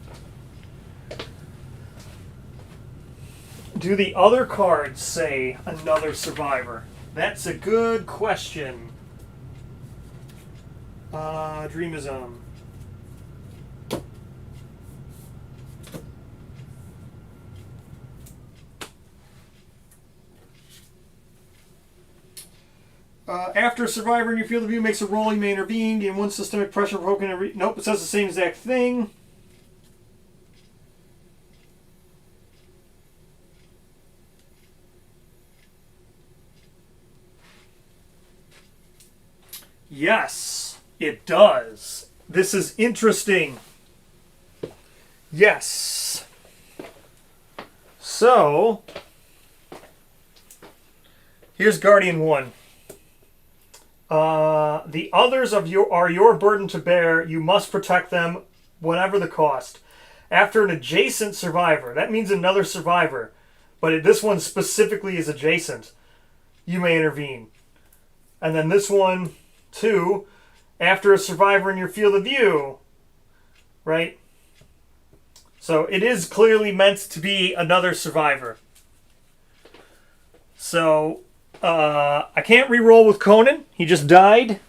Do the other cards say another survivor? That's a good question. Dreamism. After a survivor in your field of view makes a roll, you may intervene. Gain 1 systemic pressure provoking. Nope, it says the same exact thing. Yes, it does. This is interesting. Yes. So, here's Guardian 1. The others are your burden to bear. You must protect them, whatever the cost. After an adjacent survivor, that means another survivor, but this one specifically is adjacent, you may intervene. And then this one, too, after a survivor in your field of view, right? So it is clearly meant to be another survivor. So I can't re-roll with Conan. He just died.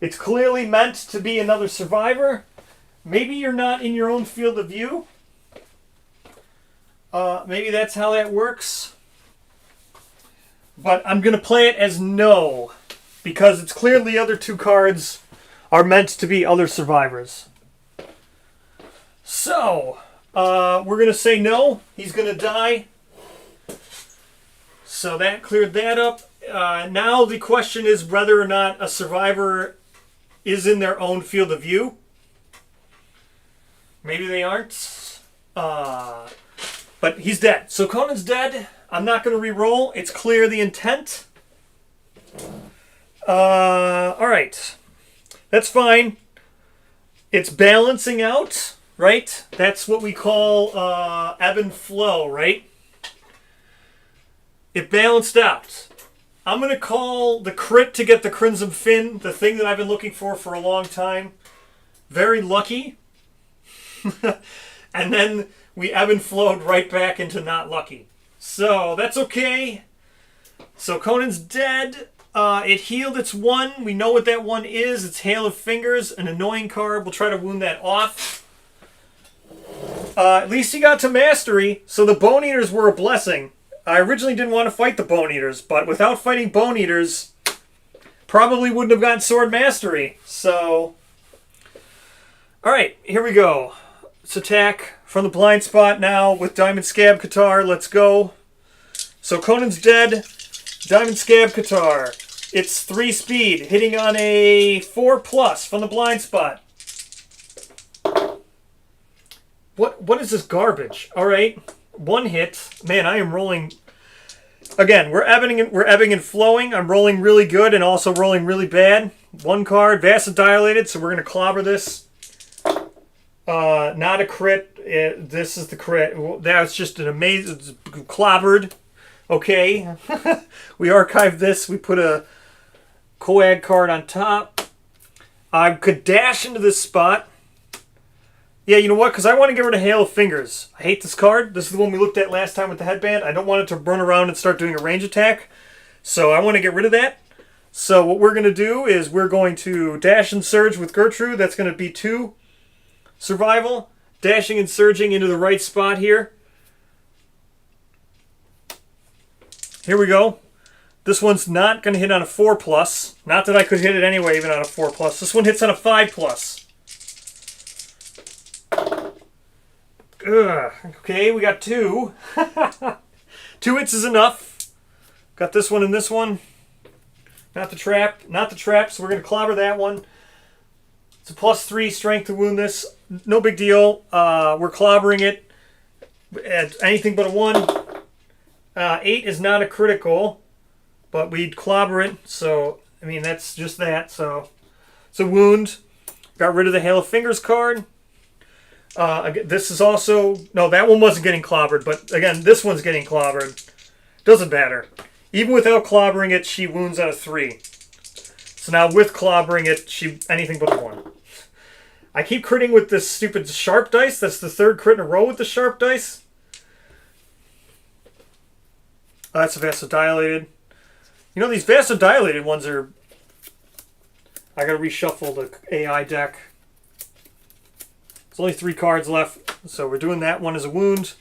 It's clearly meant to be another survivor. Maybe you're not in your own field of view. Maybe that's how that works. But I'm going to play it as no, because it's clear the other 2 cards are meant to be other survivors. So, we're going to say no. He's going to die. So that cleared that up. Now the question is whether or not a survivor is in their own field of view. Maybe they aren't. But he's dead. So Conan's dead. I'm not going to re-roll. It's clear the intent. Alright. That's fine. It's balancing out, right? That's what we call ebb and flow, right? It balanced out. I'm going to call the crit to get the Crimson Fin, the thing that I've been looking for a long time, very lucky. And then we ebb and flowed right back into not lucky. So that's okay. So Conan's dead. It healed its 1. We know what that 1 is. It's Hail of Fingers, an annoying card. We'll try to wound that off. At least he got to Mastery, so the Bone Eaters were a blessing. I originally didn't want to fight the Bone Eaters, but without fighting Bone Eaters, probably wouldn't have gotten Sword Mastery. So, alright, here we go. Let's attack from the blind spot now with Diamond Scab Qatar. Let's go. So Conan's dead. Diamond Scab Qatar. It's 3 speed, hitting on a 4+ from the blind spot. What is this garbage? All right, 1 hit. Man, I am rolling. Again, we're ebbing and flowing. I'm rolling really good and also rolling really bad. 1 card, vasodilated. So we're gonna clobber this. Not a crit. This is the crit. That's just an amazing. It's clobbered. Okay, we archived this. We put a coag card on top. I could dash into this spot. Yeah, you know what? Because I want to get rid of Hail of Fingers. I hate this card. This is the one we looked at last time with the headband. I don't want it to run around and start doing a range attack. So I want to get rid of that. So what we're going to do is we're going to dash and surge with Gertrude. That's going to be 2 survival. Dashing and surging into the right spot here. Here we go. This one's not going to hit on a 4+. Not that I could hit it anyway, even on a 4+. This one hits on a 5+. Ugh. Okay, we got 2. 2 hits is enough. Got this one and this one. Not the trap. Not the trap, so we're going to clobber that one. It's a +3 strength to wound this. No big deal. We're clobbering it at anything but a 1. 8 is not a critical, but we'd clobber it. So, I mean, that's just that. So, it's a wound. Got rid of the Hail of Fingers card. This is also... No, that one wasn't getting clobbered, but again, this one's getting clobbered. Doesn't matter. Even without clobbering it, she wounds on a 3. So now with clobbering it, she anything but a 1. I keep critting with this stupid sharp dice. That's the 3rd crit in a row with the sharp dice. That's a vasodilated. You know, these vasodilated ones are... I gotta reshuffle the AI deck. There's only 3 cards left, so we're doing that one as a wound.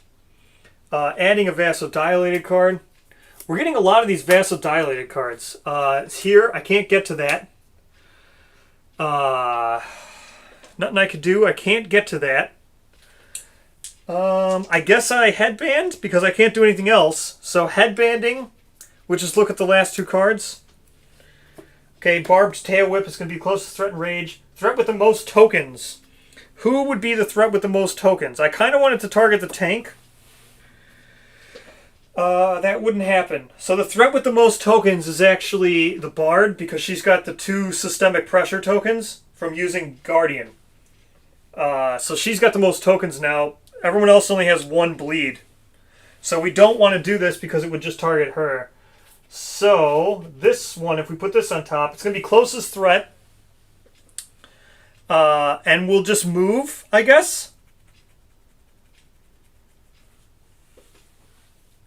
Adding a vasodilated card. We're getting a lot of these vasodilated cards. It's here. I can't get to that. Nothing I could do. I can't get to that. I guess I headband because I can't do anything else. So headbanding, we'll just look at the last two cards. Okay, Barbed Tail Whip is going to be closest threat and rage. Threat with the most tokens. Who would be the threat with the most tokens? I kind of wanted to target the tank. That wouldn't happen. So the threat with the most tokens is actually the Bard because she's got the 2 systemic pressure tokens from using Guardian. So she's got the most tokens now. Everyone else only has 1 bleed. So we don't want to do this because it would just target her. So this one, if we put this on top, it's going to be closest threat. And we'll just move, I guess.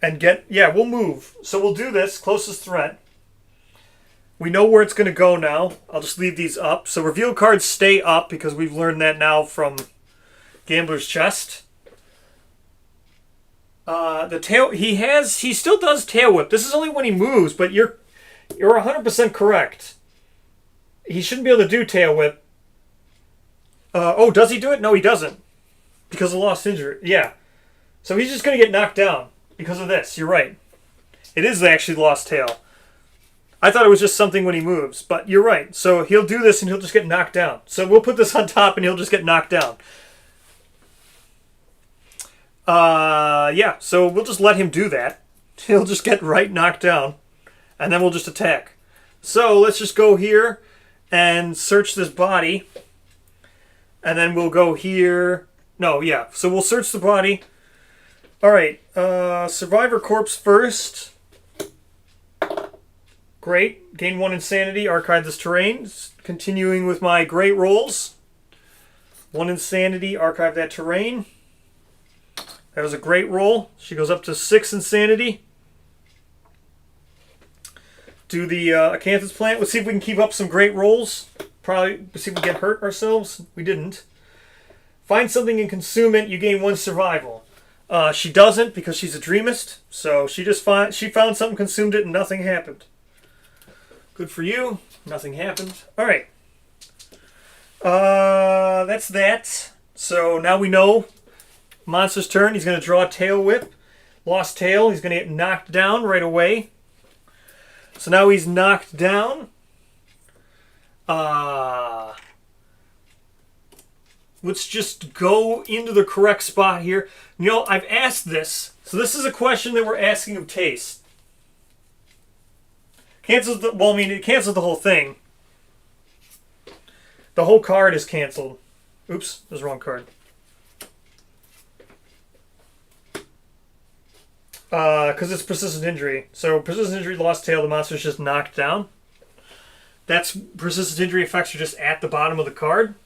And we'll move. So we'll do this, closest threat. We know where it's going to go now. I'll just leave these up. So reveal cards stay up because we've learned that now from Gambler's Chest. The tail, he still does tail whip. This is only when he moves, but you're 100% correct. He shouldn't be able to do tail whip. Does he do it? No, he doesn't. Because of lost injury. Yeah. So he's just going to get knocked down because of this. You're right. It is actually lost tail. I thought it was just something when he moves, but you're right. So he'll do this and he'll just get knocked down. So we'll put this on top and he'll just get knocked down. So we'll just let him do that. He'll just get knocked down. And then we'll just attack. So let's just go here and search this body. And then we'll go here. So we'll search the body. Alright, Survivor Corpse first. Great. Gain 1 insanity. Archive this terrain. Continuing with my great rolls. 1 insanity. Archive that terrain. That was a great roll. She goes up to 6 insanity. Do the Acanthus plant. Let's see if we can keep up some great rolls. Probably see if we get hurt ourselves. We didn't. Find something and consume it. You gain 1 survival. She doesn't because she's a dreamist. So she found something, consumed it, and nothing happened. Good for you. Nothing happened. All right. That's that. So now we know. Monster's turn. He's going to draw a Tail Whip. Lost tail. He's going to get knocked down right away. So now he's knocked down. Let's just go into the correct spot here. You know, I've asked this. So this is a question that we're asking of Taste. It cancels the whole thing. The whole card is canceled. Oops, there's the wrong card. Because it's persistent injury. So persistent injury, lost tail, the monster's just knocked down. That's persistent injury effects are just at the bottom of the card.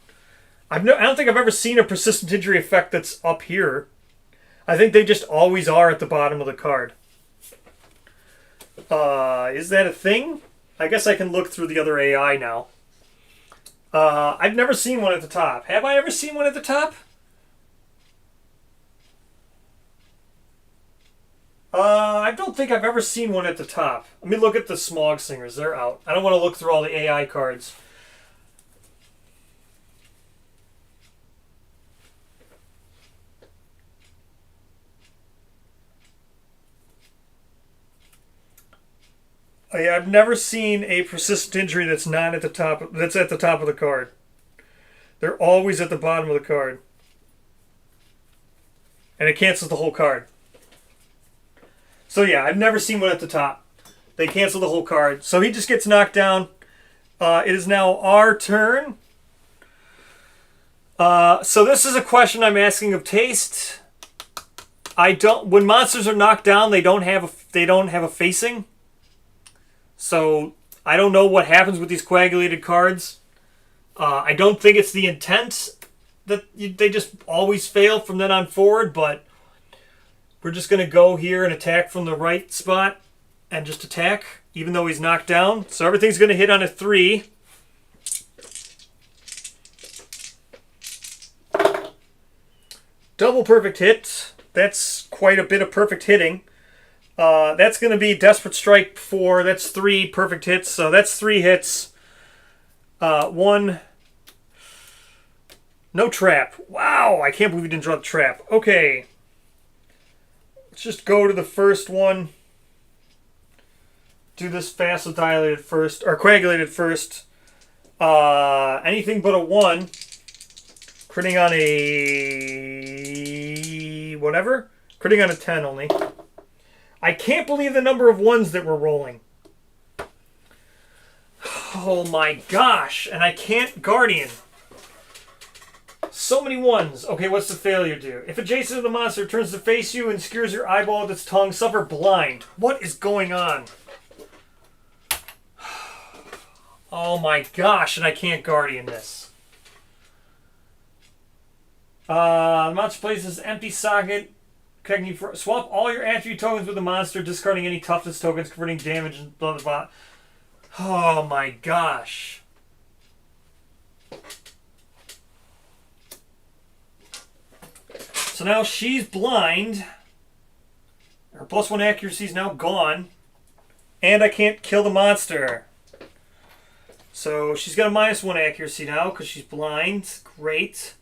I don't think I've ever seen a persistent injury effect that's up here. I think they just always are at the bottom of the card. Is that a thing? I guess I can look through the other AI now. I've never seen one at the top. Have I ever seen one at the top? I don't think I've ever seen one at the top. Let me look at the Smog Singers. They're out. I don't want to look through all the AI cards. I've never seen a persistent injury that's not at the top. That's at the top of the card. They're always at the bottom of the card, and it cancels the whole card. So yeah, I've never seen one at the top. They cancel the whole card, so he just gets knocked down. It is now our turn. So this is a question I'm asking of Taste. When monsters are knocked down, they don't have a facing. So I don't know what happens with these coagulated cards. I don't think it's the intent that they just always fail from then on forward, but we're just going to go here and attack from the right spot and just attack, even though he's knocked down. So everything's going to hit on a 3. Double perfect hit. That's quite a bit of perfect hitting. That's going to be Desperate Strike 4. That's 3 perfect hits. So that's 3 hits. 1. No trap. Wow, I can't believe we didn't draw the trap. Okay. Let's just go to the first one. Do this vasodilated first, or coagulated first. Anything but a 1. Critting on a... whatever? Critting on a 10 only. I can't believe the number of 1s that we're rolling. Oh my gosh. And I can't Guardian. So many 1s. Okay, what's the failure do? If adjacent to the monster turns to face you and skewers your eyeball with its tongue, suffer blind. What is going on? Oh my gosh, and I can't Guardian this. The monster places empty socket. Swap all your attribute tokens with the monster, discarding any toughness tokens, converting damage, and blah blah blah. Oh my gosh. So now she's blind. Her +1 accuracy is now gone. And I can't kill the monster. So she's got a -1 accuracy now because she's blind. Great.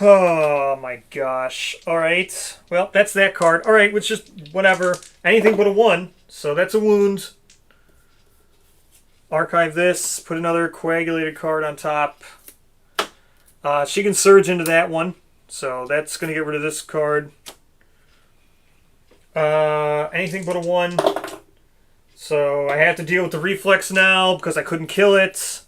Oh my gosh. Alright. Well, that's that card. Alright, it's just whatever. Anything but a 1. So that's a wound. Archive this. Put another coagulated card on top. She can surge into that one. So that's going to get rid of this card. Anything but a 1. So I have to deal with the reflex now because I couldn't kill it.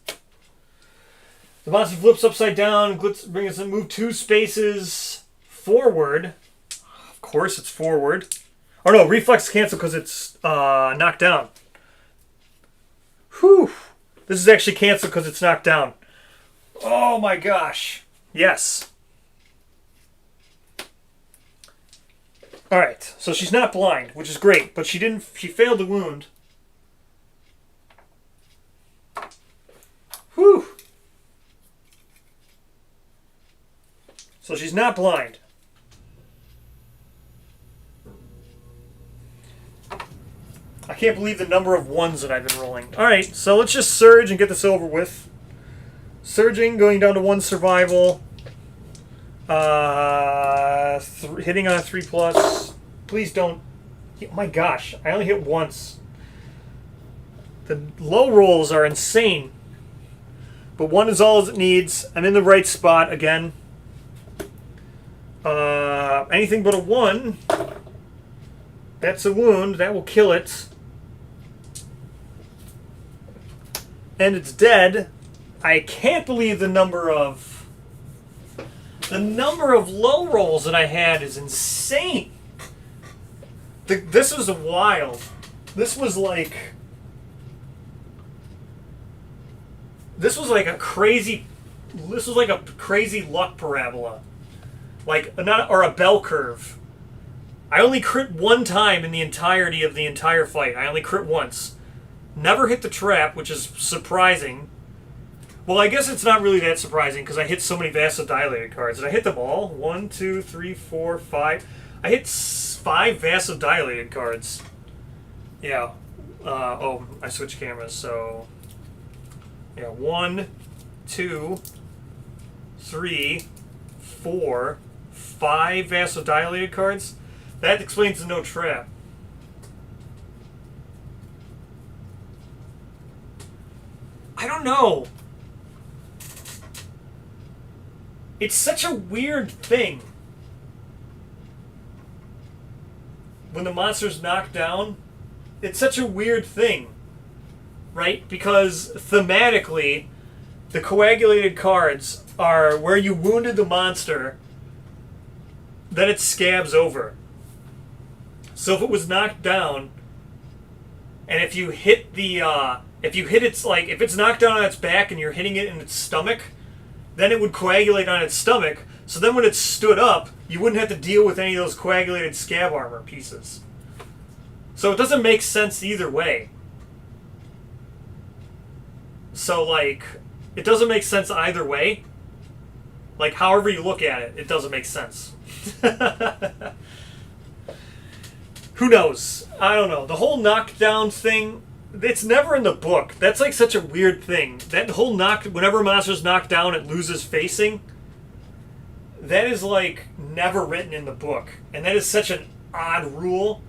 The monster flips upside down, brings us move 2 spaces forward. Of course it's forward. Oh no, reflex cancel because it's knocked down. Whew. This is actually canceled because it's knocked down. Oh my gosh. Yes. Alright, so she's not blind, which is great, but she failed the wound. Whew. So she's not blind. I can't believe the number of 1s that I've been rolling. Alright, so let's just surge and get this over with. Surging, going down to 1 survival. Hitting on a 3+. Please don't. Oh my gosh, I only hit once. The low rolls are insane. But 1 is all it needs. I'm in the right spot again. Anything but a 1. That's a wound. That will kill it. And it's dead. I can't believe the number of low rolls that I had is insane. This was wild. This was like a crazy luck parabola. Or a bell curve. I only crit 1 time in the entirety of the entire fight. I only crit once. Never hit the trap, which is surprising. Well, I guess it's not really that surprising because I hit so many vasodilated cards. Did I hit them all? 1, 2, 3, 4, 5. I hit 5 vasodilated cards. Yeah. Oh, I switched cameras, so... Yeah, 1, 2, 3, 4, 5 vasodilated cards. That explains the no trap. I don't know. It's such a weird thing. When the monster's knocked down, it's such a weird thing. Right? Because thematically, the coagulated cards are where you wounded the monster, then it scabs over. So if it was knocked down, and if you hit if it's knocked down on its back and you're hitting it in its stomach, then it would coagulate on its stomach. So then when it stood up, you wouldn't have to deal with any of those coagulated scab armor pieces. So it doesn't make sense either way. So, it doesn't make sense either way. However you look at it, it doesn't make sense. Who knows? I don't know. The whole knockdown thing, it's never in the book. That's like such a weird thing. That whole whenever a monster's knocked down, it loses facing. That is like never written in the book. And that is such an odd rule.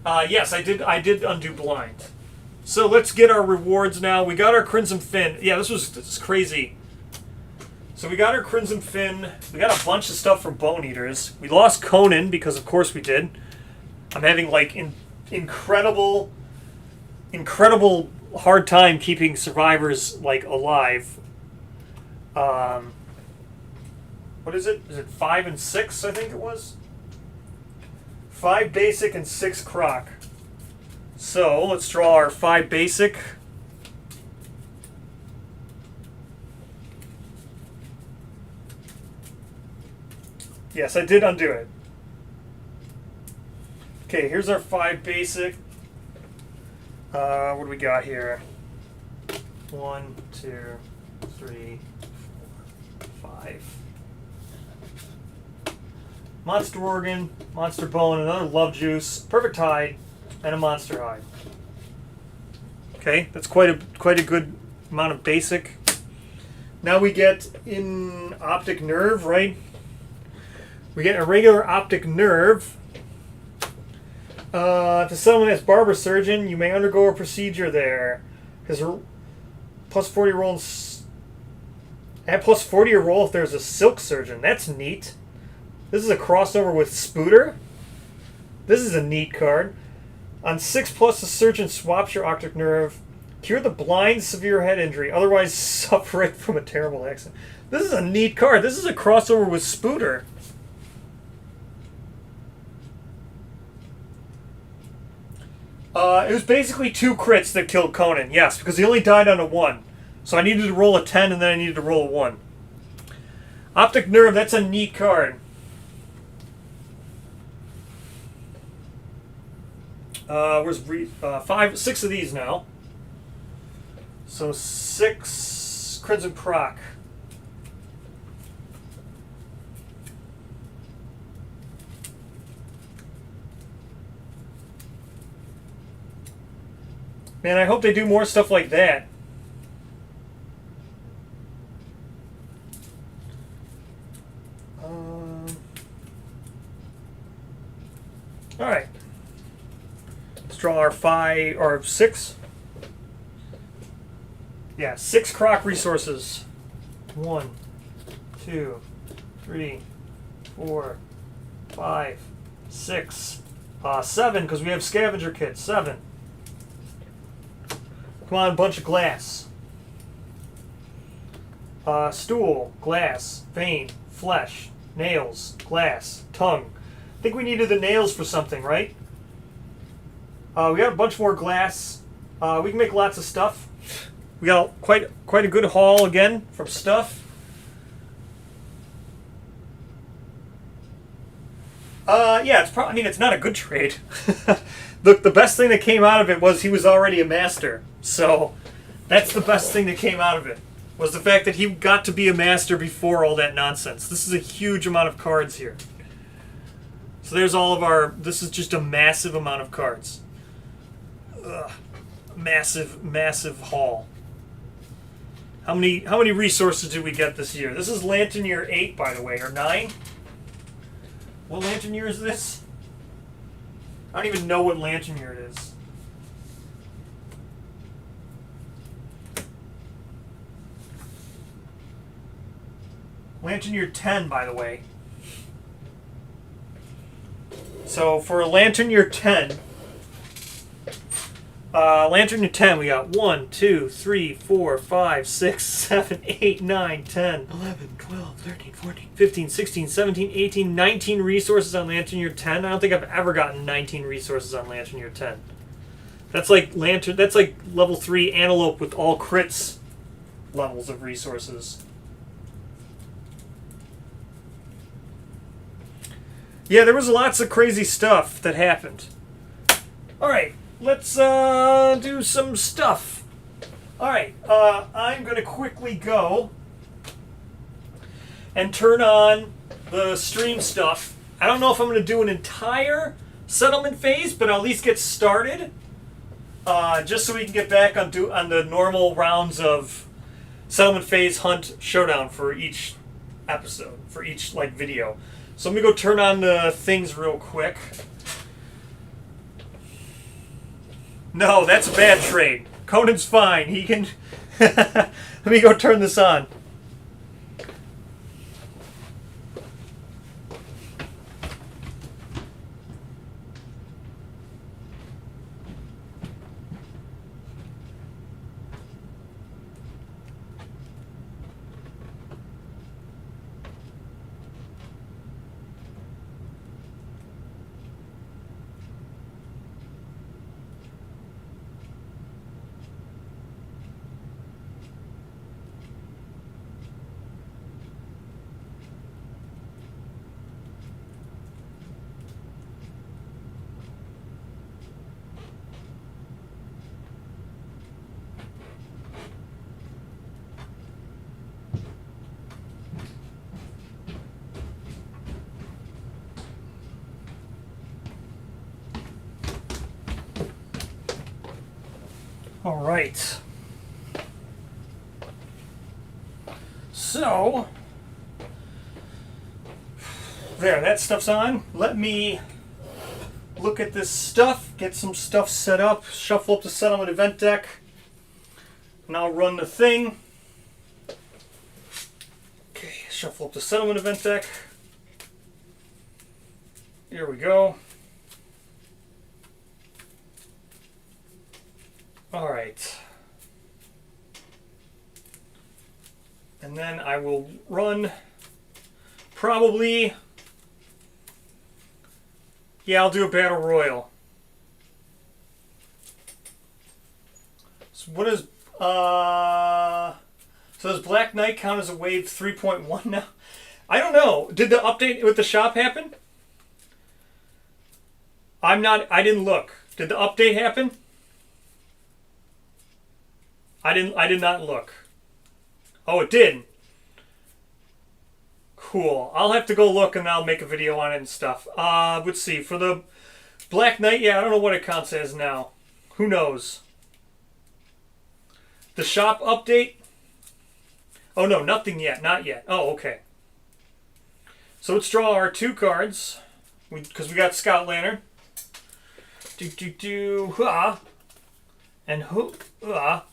Yes, I did undo blind. So let's get our rewards now. We got our Crimson Fin. Yeah, this is crazy. So we got our Crimson Fin. We got a bunch of stuff from Bone Eaters. We lost Conan because of course we did. I'm having like incredible hard time keeping survivors like alive. What is it? Is it 5 and 6? I think it was 5 basic and 6 Croc. So let's draw our 5 basic. Yes, I did undo it. Okay, here's our 5 basic. What do we got here? 1, 2, 3, 4, 5. Monster Organ, Monster Bone, another Love Juice, Perfect Hide, and a Monster Hide. Okay, that's quite a good amount of basic. Now we get in Optic Nerve, right? We get a regular Optic Nerve. To someone as Barber Surgeon, you may undergo a procedure there. His plus 40 roll. Add plus 40 a roll if there's a Silk Surgeon. That's neat. This is a crossover with Spooter. This is a neat card. On 6+, the surgeon swaps your Optic Nerve. Cure the blind severe head injury, otherwise suffering from a terrible accident. This is a neat card. This is a crossover with Spooter. It was basically 2 crits that killed Conan. Yes, because he only died on a 1. So I needed to roll a 10 and then I needed to roll a 1. Optic Nerve, that's a neat card. Where's 6 of these now. So 6 Crimson Croc. Man, I hope they do more stuff like that. All right. Let's draw our 5 or 6. Yeah, 6 Croc resources. 1, 2, 3, 4, 5, 6, 7 because we have scavenger kits. 7. Come on, bunch of glass. Stool, glass, vein, flesh, nails, glass, tongue. I think we needed the nails for something, right? We got a bunch more glass. We can make lots of stuff. We got quite a good haul again from stuff. Yeah, it's probably. I mean, it's not a good trade. Look, the best thing that came out of it was he was already a master. So that's the best thing that came out of it, was the fact that he got to be a master before all that nonsense. This is a huge amount of cards here. So there's all of our. This is just a massive amount of cards. Ugh. Massive haul. How many resources did we get this year? This is Lantern Year 8, by the way, or 9. What Lantern Year is this? I don't even know what Lantern Year it is. Lantern Year 10, by the way. So for Lantern Year 10, Lantern Year 10, we got 1, 2, 3, 4, 5, 6, 7, 8, 9, 10, 11, 12, 13, 14, 15, 16, 17, 18, 19 resources on Lantern Year 10. I don't think I've ever gotten 19 resources on Lantern Year 10. That's like that's like level 3 Antelope with all crits levels of resources. Yeah, there was lots of crazy stuff that happened. Alright, let's do some stuff. Alright, I'm going to quickly go and turn on the stream stuff I don't know if I'm going to do an entire settlement phase, but I'll at least get started. Just so we can get back on the normal rounds of settlement phase, hunt, showdown for each episode, for each video. So let me go turn on the things real quick. No, that's a bad trade. Conan's fine. He can... Let me go turn this on. All right. So, there, that stuff's on. Let me look at this stuff, get some stuff set up, shuffle up the settlement event deck, and I'll run the thing. Okay, shuffle up the settlement event deck. Here we go. All right. And then I will run probably, yeah, I'll do a battle royal. So what is, so does Black Knight count as a wave 3.1 now? I don't know. Did the update with the shop happen? I didn't look. Did the update happen? I did not look. Oh, it did. Cool. I'll have to go look and I'll make a video on it and stuff. Let's see. For the Black Knight, yeah, I don't know what it counts as now. Who knows? The shop update? Oh, no, nothing yet. Not yet. Oh, okay. So let's draw our 2 cards. Because we got Scout Lantern. Hoo-ah. And hoo-ah.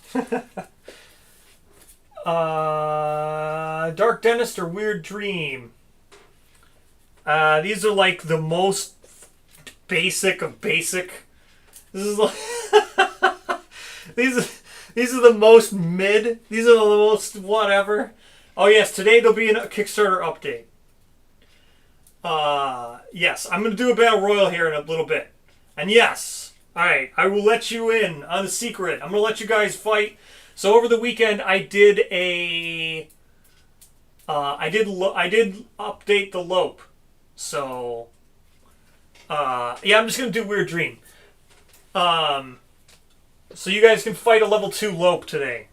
Dark Dentist or Weird Dream. These are like the most basic of basic. This is like these are the most mid. These are the most whatever. Oh yes, today there'll be a Kickstarter update. Yes, I'm gonna do a battle royal here in a little bit. And yes, alright, I will let you in on the secret. I'm gonna let you guys fight. So over the weekend, I did I did update the Lope. So, yeah, I'm just gonna do Weird Dream. So you guys can fight a level 2 Lope today.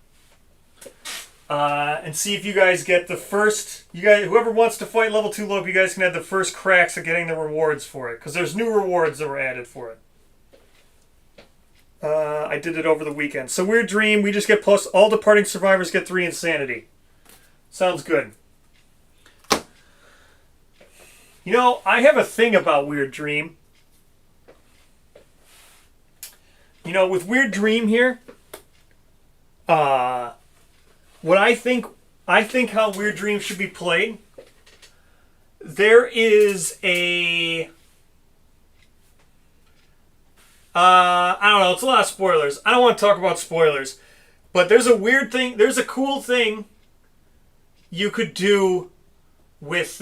And see if you guys get the first. Whoever wants to fight level 2 Lope, you guys can have the first cracks at getting the rewards for it, because there's new rewards that were added for it. I did it over the weekend. So Weird Dream, we just get plus. All departing survivors get 3 insanity. Sounds good. You know, I have a thing about Weird Dream. You know, with Weird Dream here, what I think how Weird Dream should be played. There is a I don't know, it's a lot of spoilers. I don't want to talk about spoilers. But there's a weird thing, there's a cool thing you could do with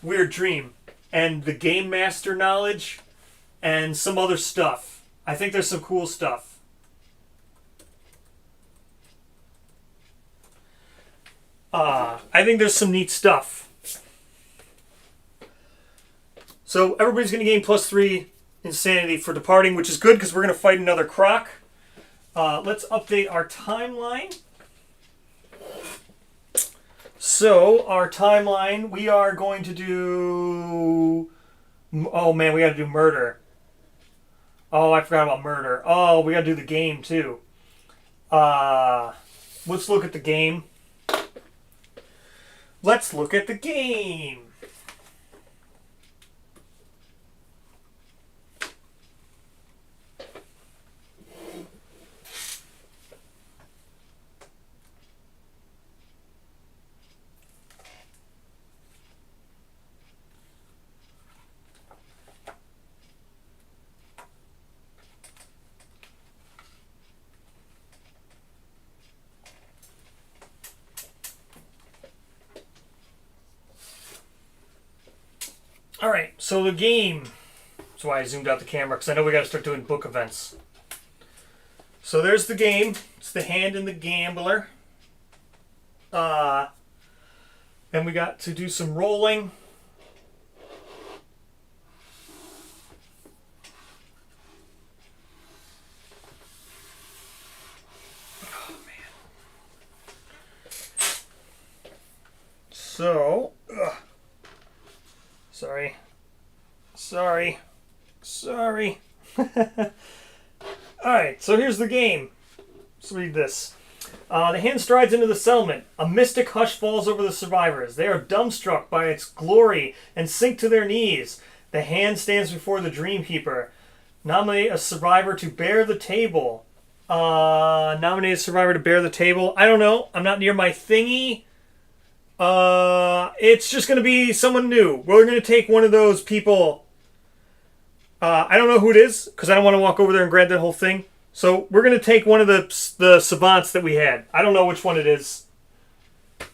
Weird Dream and the Game Master knowledge and some other stuff. I think there's some cool stuff. I think there's some neat stuff. So everybody's going to gain plus 3 insanity for departing, which is good because we're going to fight another Croc. Let's update our timeline. So our timeline, we are going to do Oh man, we got to do murder. Oh, I forgot about murder. Oh, we got to do the game too. Let's look at the game. Let's look at the game. Alright, so the game. That's why I zoomed out the camera, because I know we got to start doing book events. So there's the game. It's the Hand and the Gambler. And we got to do some rolling. Oh, man. So, Sorry. Alright, so here's the game. Let's read this. The hand strides into the settlement. A mystic hush falls over the survivors. They are dumbstruck by its glory and sink to their knees. The hand stands before the Dreamkeeper. Nominate a survivor to bear the table. Nominate a survivor to bear the table. I don't know. I'm not near my thingy. It's just going to be someone new. We're going to take one of those people. I don't know who it is, because I don't want to walk over there and grab that whole thing. So we're going to take one of the savants that we had. I don't know which one it is.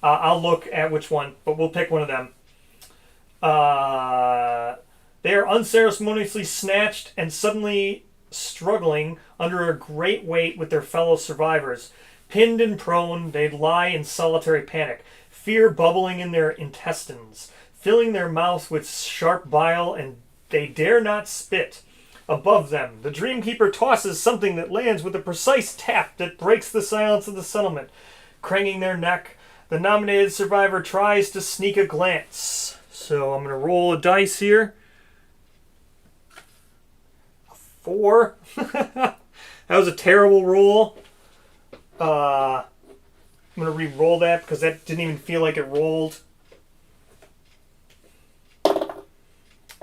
I'll look at which one, but we'll pick one of them. They are unceremoniously snatched and suddenly struggling under a great weight with their fellow survivors. Pinned and prone, they lie in solitary panic, fear bubbling in their intestines, filling their mouth with sharp bile, and they dare not spit. Above them, the Dreamkeeper tosses something that lands with a precise tap that breaks the silence of the settlement. Craning their neck, the nominated survivor tries to sneak a glance. So I'm going to roll a dice here. A 4. That was a terrible roll. I'm going to re-roll that because that didn't even feel like it rolled.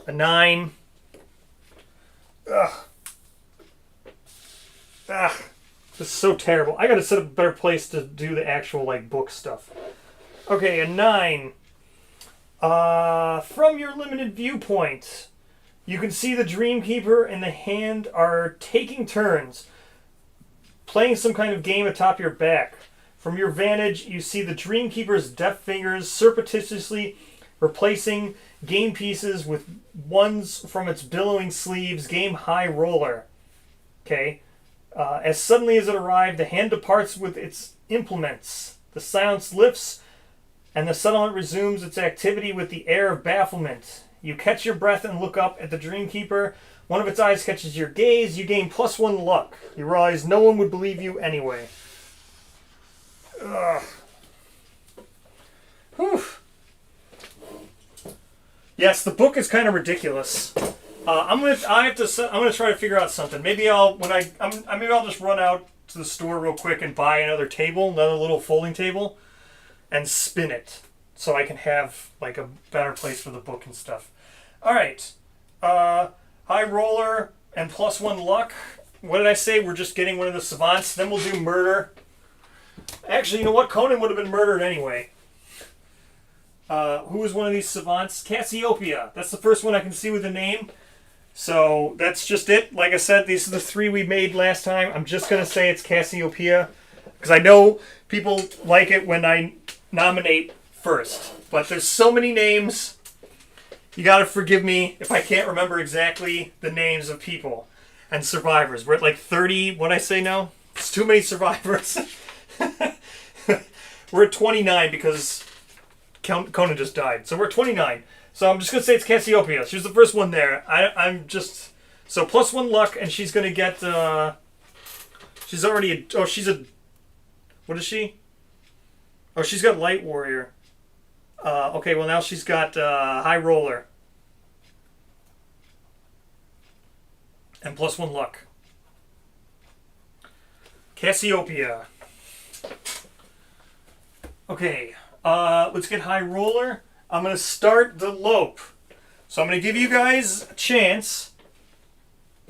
A 9. Ugh. This is so terrible. I gotta set up a better place to do the actual, book stuff. Okay, a 9. From your limited viewpoint, you can see the Dreamkeeper and the Hand are taking turns, playing some kind of game atop your back. From your vantage, you see the Dreamkeeper's deft fingers surreptitiously replacing game pieces with ones from its billowing sleeves. Game High Roller. Okay. As suddenly as it arrived, the hand departs with its implements. The silence lifts, and the settlement resumes its activity with the air of bafflement. You catch your breath and look up at the Dreamkeeper. One of its eyes catches your gaze. You gain +1 luck. You realize no one would believe you anyway. Ugh. Whew. Yes, the book is kind of ridiculous. I'm gonna try to figure out something. Maybe I'll just run out to the store real quick and buy another little folding table, and spin it so I can have a better place for the book and stuff. All right, High Roller and +1 luck. What did I say? We're just getting one of the savants. Then we'll do murder. Actually, you know what? Conan would have been murdered anyway. Who is one of these savants? Cassiopeia. That's the first one I can see with a name. So that's just it. Like I said, these are the 3 we made last time. I'm just going to say it's Cassiopeia, because I know people like it when I nominate first. But there's so many names. You got to forgive me if I can't remember exactly the names of people and survivors. We're at 30. What'd I say now? It's too many survivors. We're at 29 because Conan just died. So we're at 29. So I'm just going to say it's Cassiopeia. She was the first one there. So +1 luck, and she's going to get, she's already, what is she? Oh, she's got Light Warrior. Okay, well now she's got High Roller. And +1 luck. Cassiopeia. Okay, let's get high roller. I'm going to start the lope. So I'm going to give you guys a chance.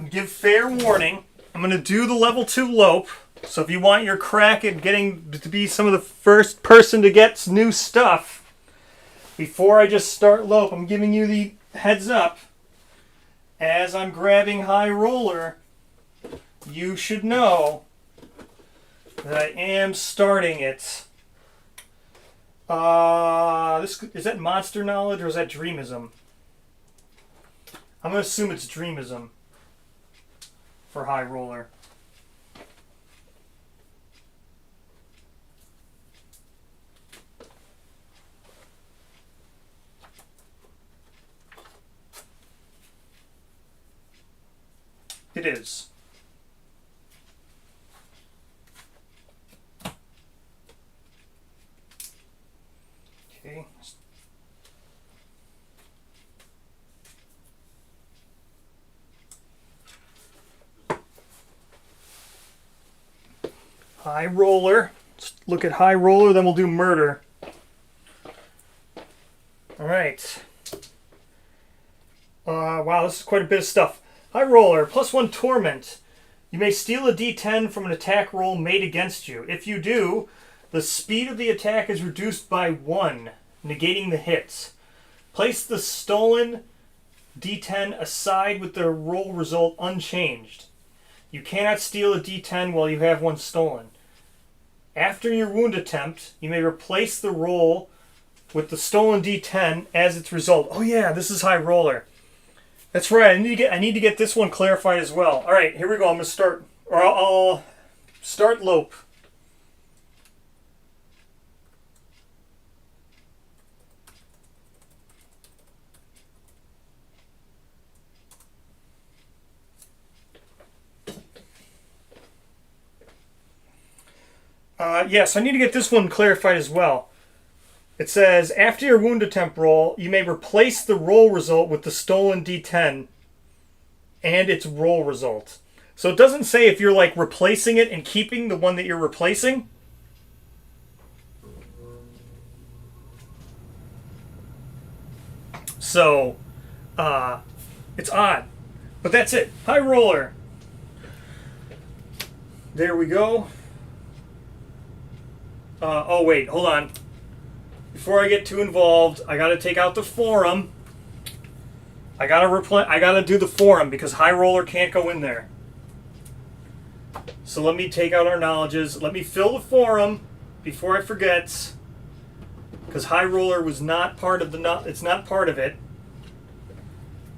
Give fair warning. I'm going to do the level 2 lope. So if you want your crack at getting to be some of the first person to get new stuff, before I just start lope, I'm giving you the heads up. As I'm grabbing high roller, you should know that I am starting it. Is that monster knowledge or is that dreamism? I'm going to assume it's dreamism for high roller. It is. Okay. High roller. Let's look at high roller, then we'll do murder. All right. Wow, this is quite a bit of stuff. High roller, +1 torment. You may steal a d10 from an attack roll made against you. If you do, the speed of the attack is reduced by 1, negating the hits. Place the stolen d10 aside with the roll result unchanged. You cannot steal a d10 while you have one stolen. After your wound attempt, you may replace the roll with the stolen d10 as its result. Oh yeah, this is high roller. That's right. I need to get this one clarified as well. All right, here we go. I'm gonna start, or I'll start lope. Yes, I need to get this one clarified as well. It says, after your wound attempt roll, you may replace the roll result with the stolen d10 and its roll result. So it doesn't say if you're like replacing it and keeping the one that you're replacing. So, it's odd. But that's it. High roller. There we go. Oh wait, hold on. Before I get too involved, I gotta take out the forum. I gotta do the forum because high roller can't go in there. So let me take out our knowledges. Let me fill the forum before I forget, because high roller was not part of the. It's not part of it.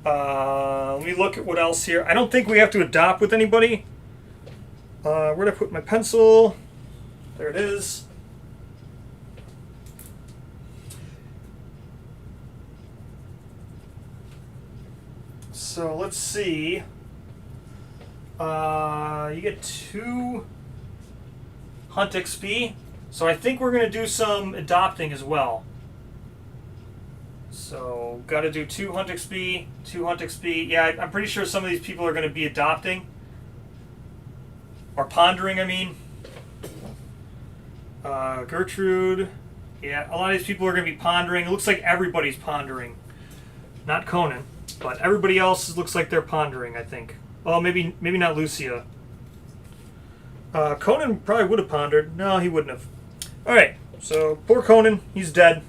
Let me look at what else here. I don't think we have to adopt with anybody. Where did I put my pencil? There it is. So let's see. You get 2 hunt XP. So I think we're going to do some adopting as well. So got to do 2 hunt XP, 2 hunt XP. Yeah, I'm pretty sure some of these people are going to be adopting. Or pondering, I mean. Gertrude. Yeah, a lot of these people are going to be pondering. It looks like everybody's pondering. Not Conan. But everybody else looks like they're pondering, I think. Oh, maybe not Lucia. Conan probably would have pondered. No, he wouldn't have. Alright, so poor Conan. He's dead.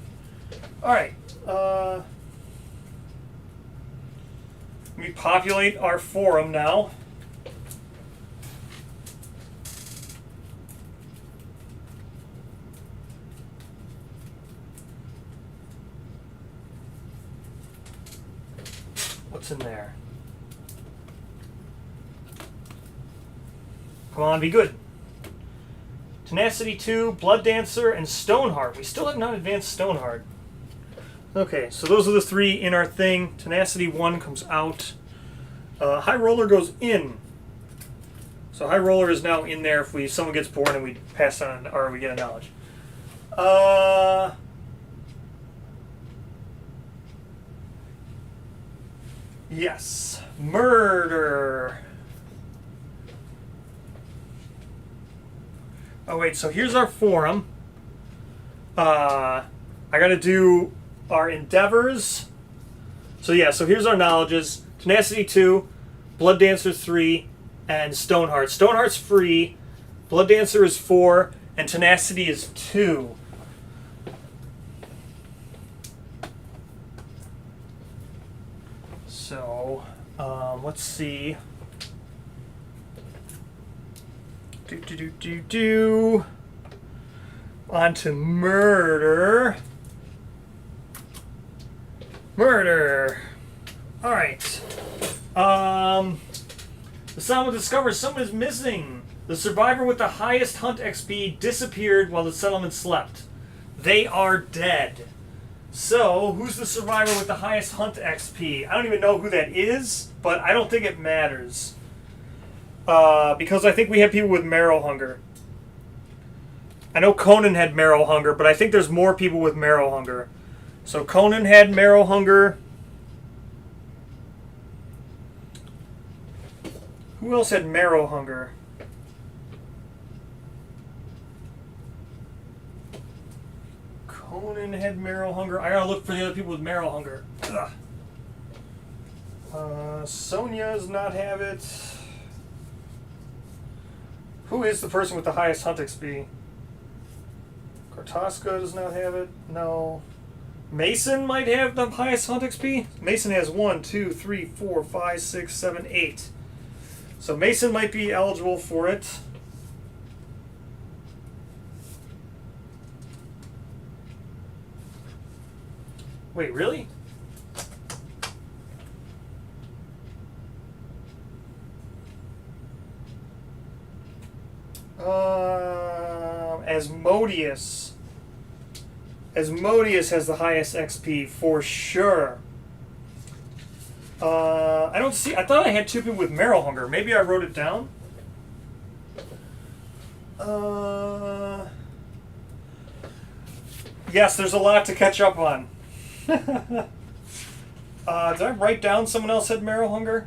Alright. Let me populate our forum now. What's in there? Come on, be good. Tenacity 2, Blood Dancer, and Stoneheart. We still have not advanced Stoneheart. Okay, so those are the 3 in our thing. Tenacity 1 comes out. High Roller goes in. So High Roller is now in there if someone gets born and we pass on, or we get a knowledge. Yes. Murder. Oh wait, so here's our forum. I gotta do our endeavors. So yeah, so here's our knowledges. Tenacity 2, Blood Dancer 3, and Stoneheart. Stoneheart's free, Blood Dancer is 4, and Tenacity is 2. So, let's see. On to murder. Murder. Alright. The settlement discovers someone is missing. The survivor with the highest hunt XP disappeared while the settlement slept. They are dead. So, who's the survivor with the highest hunt XP? I don't even know who that is, but I don't think it matters. Because I think we have people with marrow hunger. I know Conan had marrow hunger, but I think there's more people with marrow hunger. So Conan had marrow hunger. Who else had marrow hunger? Conan had marrow hunger. I gotta look for the other people with marrow hunger. Sonya does not have it. Who is the person with the highest hunt XP? Kartaska does not have it. No. Mason might have the highest hunt XP. Mason has 1, 2, 3, 4, 5, 6, 7, 8. So Mason might be eligible for it. Wait, really? Asmodeus. Asmodeus has the highest XP for sure. I don't see. I thought I had 2 people with marrow hunger. Maybe I wrote it down. Yes, there's a lot to catch up on. Did I write down someone else had marrow hunger?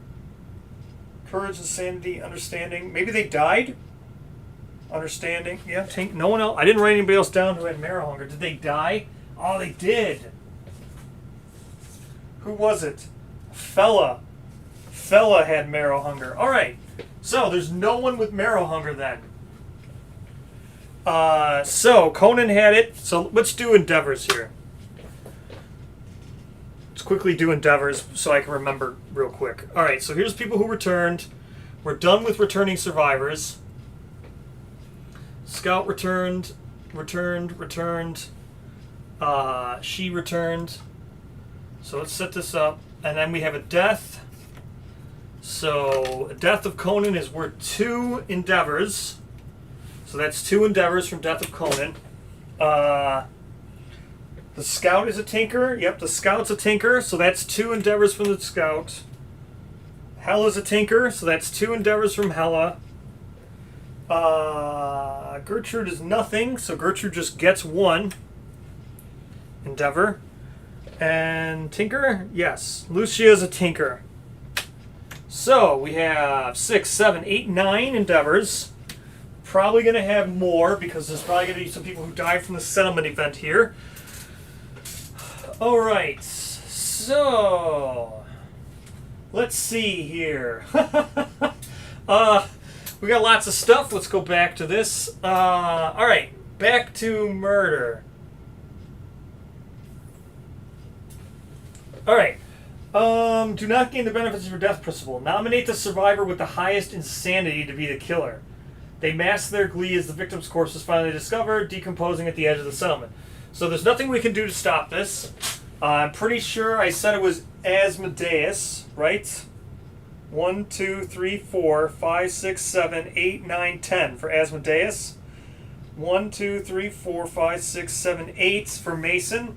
Courage, insanity, understanding. Maybe they died? Understanding. Yeah, no one else. I didn't write anybody else down who had marrow hunger. Did they die? Oh, they did. Who was it? Fella. Fella had marrow hunger. All right. So there's no one with marrow hunger then. So Conan had it. So let's do endeavors here. Let's quickly do endeavors so I can remember real quick. All right. So here's people who returned. We're done with returning survivors. Scout returned. She returned. So let's set this up. And then we have a death. So a death of Conan is worth 2 endeavors. So that's 2 endeavors from death of Conan. The scout is a tinker. Yep, the scout's a tinker. So that's 2 endeavors from the scout. Hella's a tinker. So that's 2 endeavors from Hella. Gertrude is nothing, so Gertrude just gets 1 endeavor. And Tinker? Yes. Lucia is a Tinker. So we have 6, 7, 8, 9 endeavors. Probably going to have more because there's probably going to be some people who died from the settlement event here. Alright, so let's see here. We got lots of stuff. Let's go back to this. Alright, back to murder. Alright. Do not gain the benefits of your death principle. Nominate the survivor with the highest insanity to be the killer. They mask their glee as the victim's corpse is finally discovered, decomposing at the edge of the settlement. So there's nothing we can do to stop this. I'm pretty sure I said it was Asmodeus, right? 1, 2, 3, 4, 5, 6, 7, 8, 9, 10 for Asmodeus. 1, 2, 3, 4, 5, 6, 7, 8 for Mason.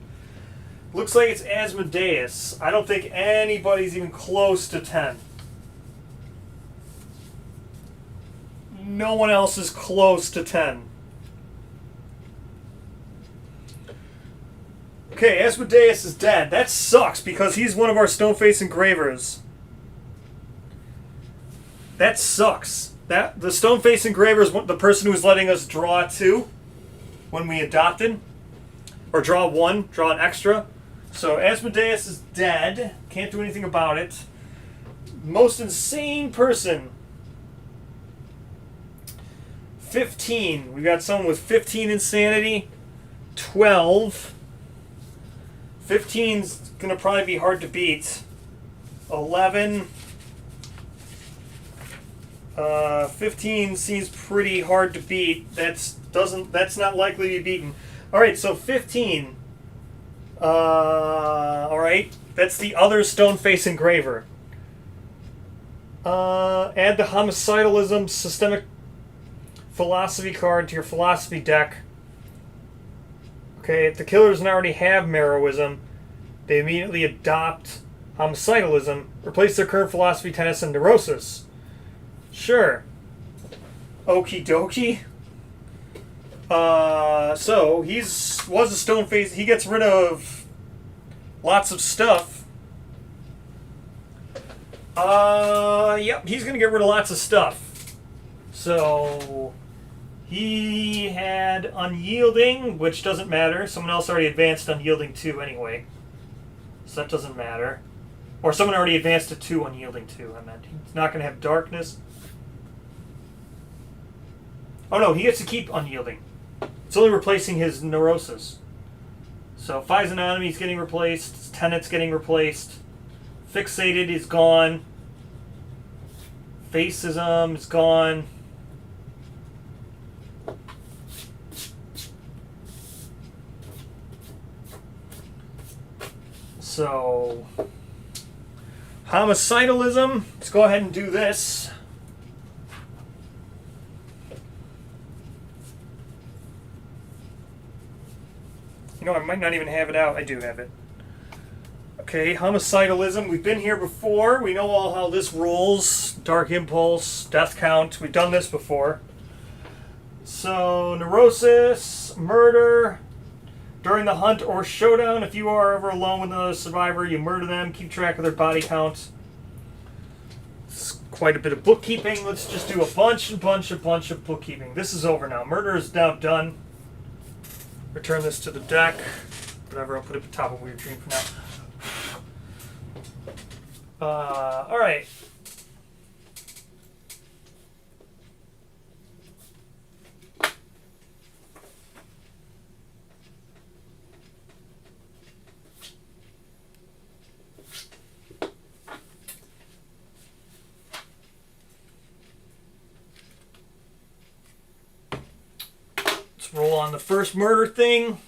Looks like it's Asmodeus. I don't think anybody's even close to 10. No one else is close to 10. Okay, Asmodeus is dead. That sucks because he's one of our Stoneface engravers. That sucks. That the stone face engraver is the person who was letting us draw 2 when we adopted, or draw 1, draw an extra. So Asmodeus is dead. Can't do anything about it. Most insane person. 15. We got someone with 15 insanity. 12. 15's gonna probably be hard to beat. 11. 15 seems pretty hard to beat. That's not likely to be beaten. All right, so 15. All right, that's the other stone face engraver. Add the Homicidalism systemic philosophy card to your philosophy deck. Okay, if the killer doesn't already have Marrowism, they immediately adopt Homicidalism, replace their current philosophy tenets and neurosis. Sure. Okie dokie. So was a stone face. He gets rid of lots of stuff. Yep, he's gonna get rid of lots of stuff. So he had Unyielding, which doesn't matter. Someone else already advanced Unyielding 2 anyway, so that doesn't matter. Or someone already advanced to 2 Unyielding 2. I meant he's not gonna have Darkness. Oh no, he gets to keep Unyielding. It's only replacing his Neurosis. So Phy's Anatomy is getting replaced. Tenet's getting replaced. Fixated is gone. Facism is gone. So Homicidalism. Let's go ahead and do this. You know, I might not even have it out. I do have it. Okay, Homicidalism. We've been here before. We know all how this rolls. Dark Impulse, Death Count. We've done this before. So, Neurosis, Murder. During the hunt or showdown, if you are ever alone with another survivor, you murder them. Keep track of their body count. It's quite a bit of bookkeeping. Let's just do a bunch of bookkeeping. This is over now. Murder is now done. Return this to the deck. Whatever, I'll put it at the top of Weird Dream for now. Alright. Let's roll on the first murder thing.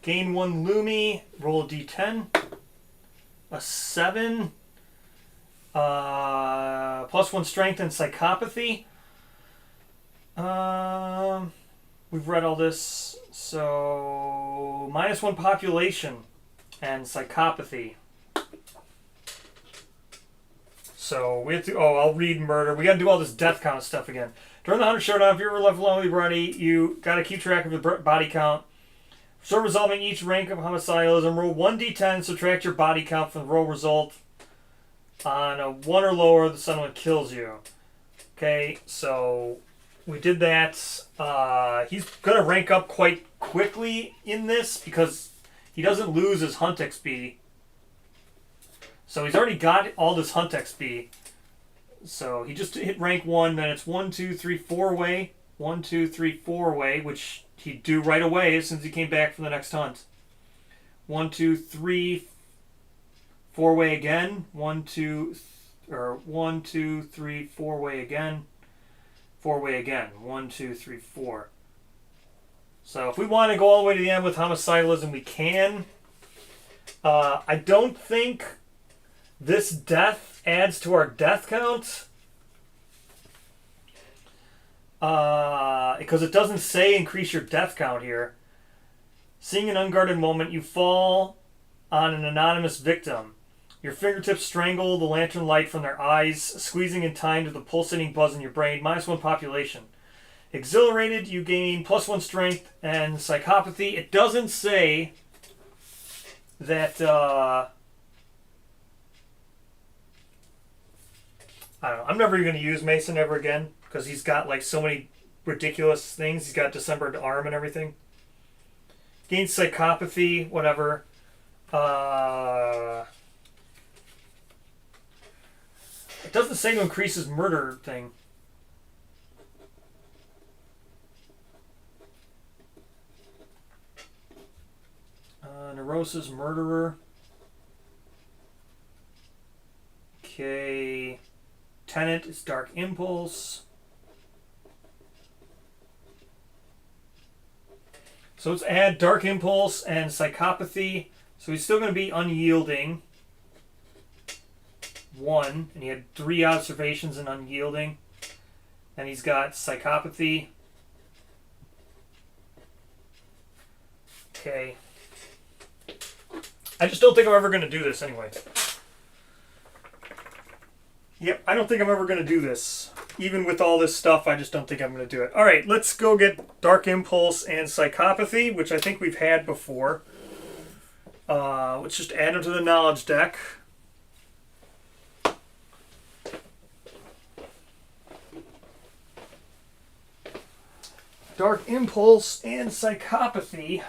Gain 1 Lumi. Roll a d10. A 7. +1 strength and psychopathy. We've read all this. So -1 population and psychopathy. So we have to. Oh, I'll read murder. We got to do all this death count stuff again. During the hunter showdown, if you're left alone with your body, you got to keep track of your body count. So resolving each rank of homicidalism, roll 1d10, subtract your body count from the roll result. On a 1 or lower, the someone kills you. Okay, so we did that. He's going to rank up quite quickly in this because he doesn't lose his hunt XP. So he's already got all this hunt XP. So he just hit rank 1, then it's 1, 2, 3, 4 way. 1, 2, 3, 4 way, which he'd do right away as soon as he came back from the next hunt. 1, 2, 3, 4 way again. 1, 2, 3, 4 way again. 4 way again. 1, 2, 3, 4. So if we want to go all the way to the end with homicidalism, we can. I don't think this death adds to our death count. Because it doesn't say increase your death count here. Seeing an unguarded moment, you fall on an anonymous victim. Your fingertips strangle the lantern light from their eyes, squeezing in time to the pulsating buzz in your brain. -1 population. Exhilarated, you gain +1 strength and psychopathy. It doesn't say that I don't know. I'm never going to use Mason ever again because he's got like so many ridiculous things. He's got Decembered Arm and everything. Gains Psychopathy, whatever. It doesn't say to increase his murder thing. Neurosis, Murderer. Okay. Tenant is Dark Impulse. So let's add Dark Impulse and Psychopathy. So he's still going to be Unyielding. 1. And he had 3 observations in Unyielding. And he's got Psychopathy. Okay. I just don't think I'm ever going to do this anyway. Yep, I don't think I'm ever going to do this. Even with all this stuff, I just don't think I'm going to do it. Alright, let's go get Dark Impulse and Psychopathy, which I think we've had before. Let's just add them to the knowledge deck. Dark Impulse and Psychopathy.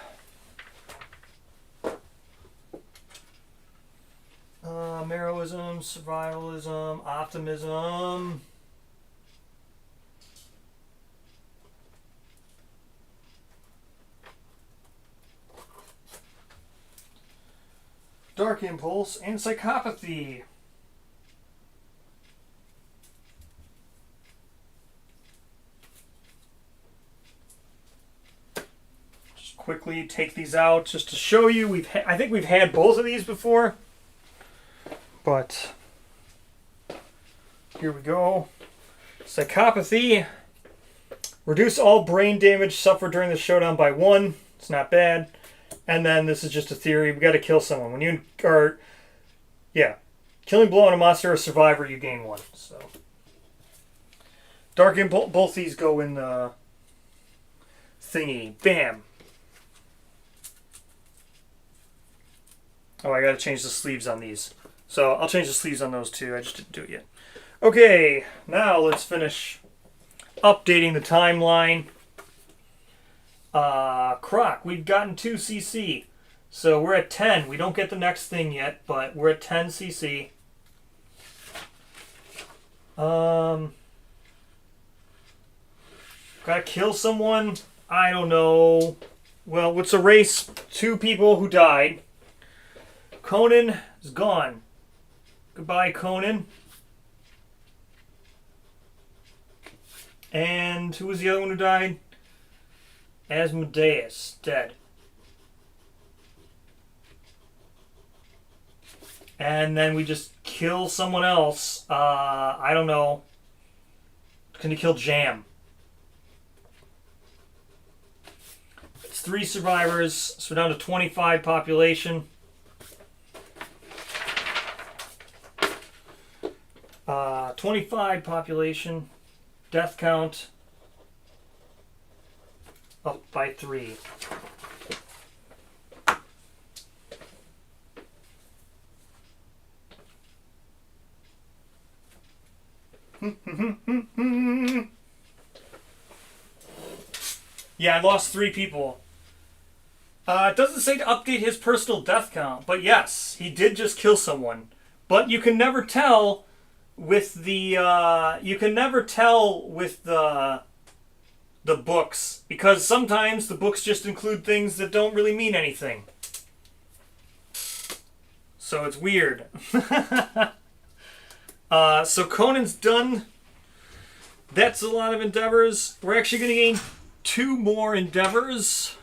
Heroism, Survivalism, Optimism. Dark Impulse and Psychopathy. Just quickly take these out just to show you. I think we've had both of these before. But here we go. Psychopathy. Reduce all brain damage suffered during the showdown by 1. It's not bad. And then this is just a theory. We got to kill someone. When you are, killing blow on a monster or survivor, you gain 1. So Dark Impulse. Both these go in the thingy. Bam. Oh, I got to change the sleeves on these. So I'll change the sleeves on those too. I just didn't do it yet. Okay, now let's finish updating the timeline. Croc, we've gotten 2 CC. So we're at 10. We don't get the next thing yet, but we're at 10 CC. Gotta kill someone? I don't know. Well, let's erase 2 people who died. Conan is gone. Goodbye, Conan. And who was the other one who died? Asmodeus, dead. And then we just kill someone else. I don't know. Can you kill Jam? It's 3 survivors, so we're down to 25 population. 25 population, death count up by 3. Yeah, I lost 3 people. It doesn't say to update his personal death count, but yes, he did just kill someone. But you can never tell with the the books, because sometimes the books just include things that don't really mean anything. So it's weird. So Conan's done. That's a lot of endeavors. We're actually going to gain 2 more endeavors,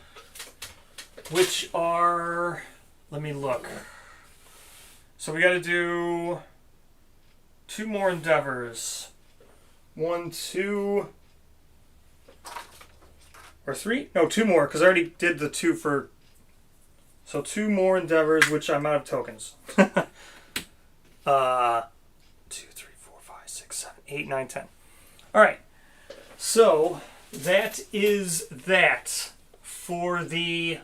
which are, let me look. So we got to do 2 more endeavors. 1, 2, or 3? No, 2 more, because I already did the 2 for. So 2 more endeavors, which I'm out of tokens. 2, 3, 4, 5, 6, 7, 8, 9, 10. All right. So that is that for the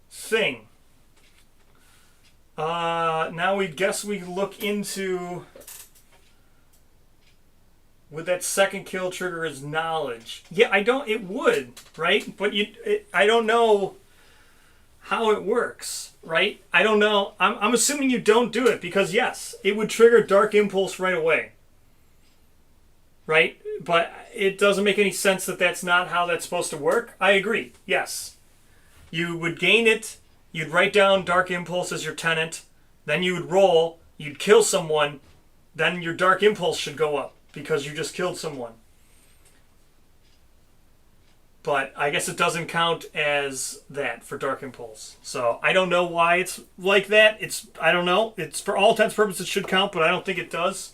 thing. Now we guess we look into... Would that second kill trigger his knowledge? Yeah, I don't... It would, right? But I don't know how it works, right? I don't know. I'm assuming you don't do it because, yes, it would trigger Dark Impulse right away. Right? But it doesn't make any sense that that's not how that's supposed to work. I agree. Yes. You would gain it. You'd write down Dark Impulse as your tenant. Then you would roll. You'd kill someone. Then your Dark Impulse should go up because you just killed someone. But I guess it doesn't count as that for Dark Impulse. So I don't know why it's like that. I don't know. It's for all intents and purposes it should count, but I don't think it does.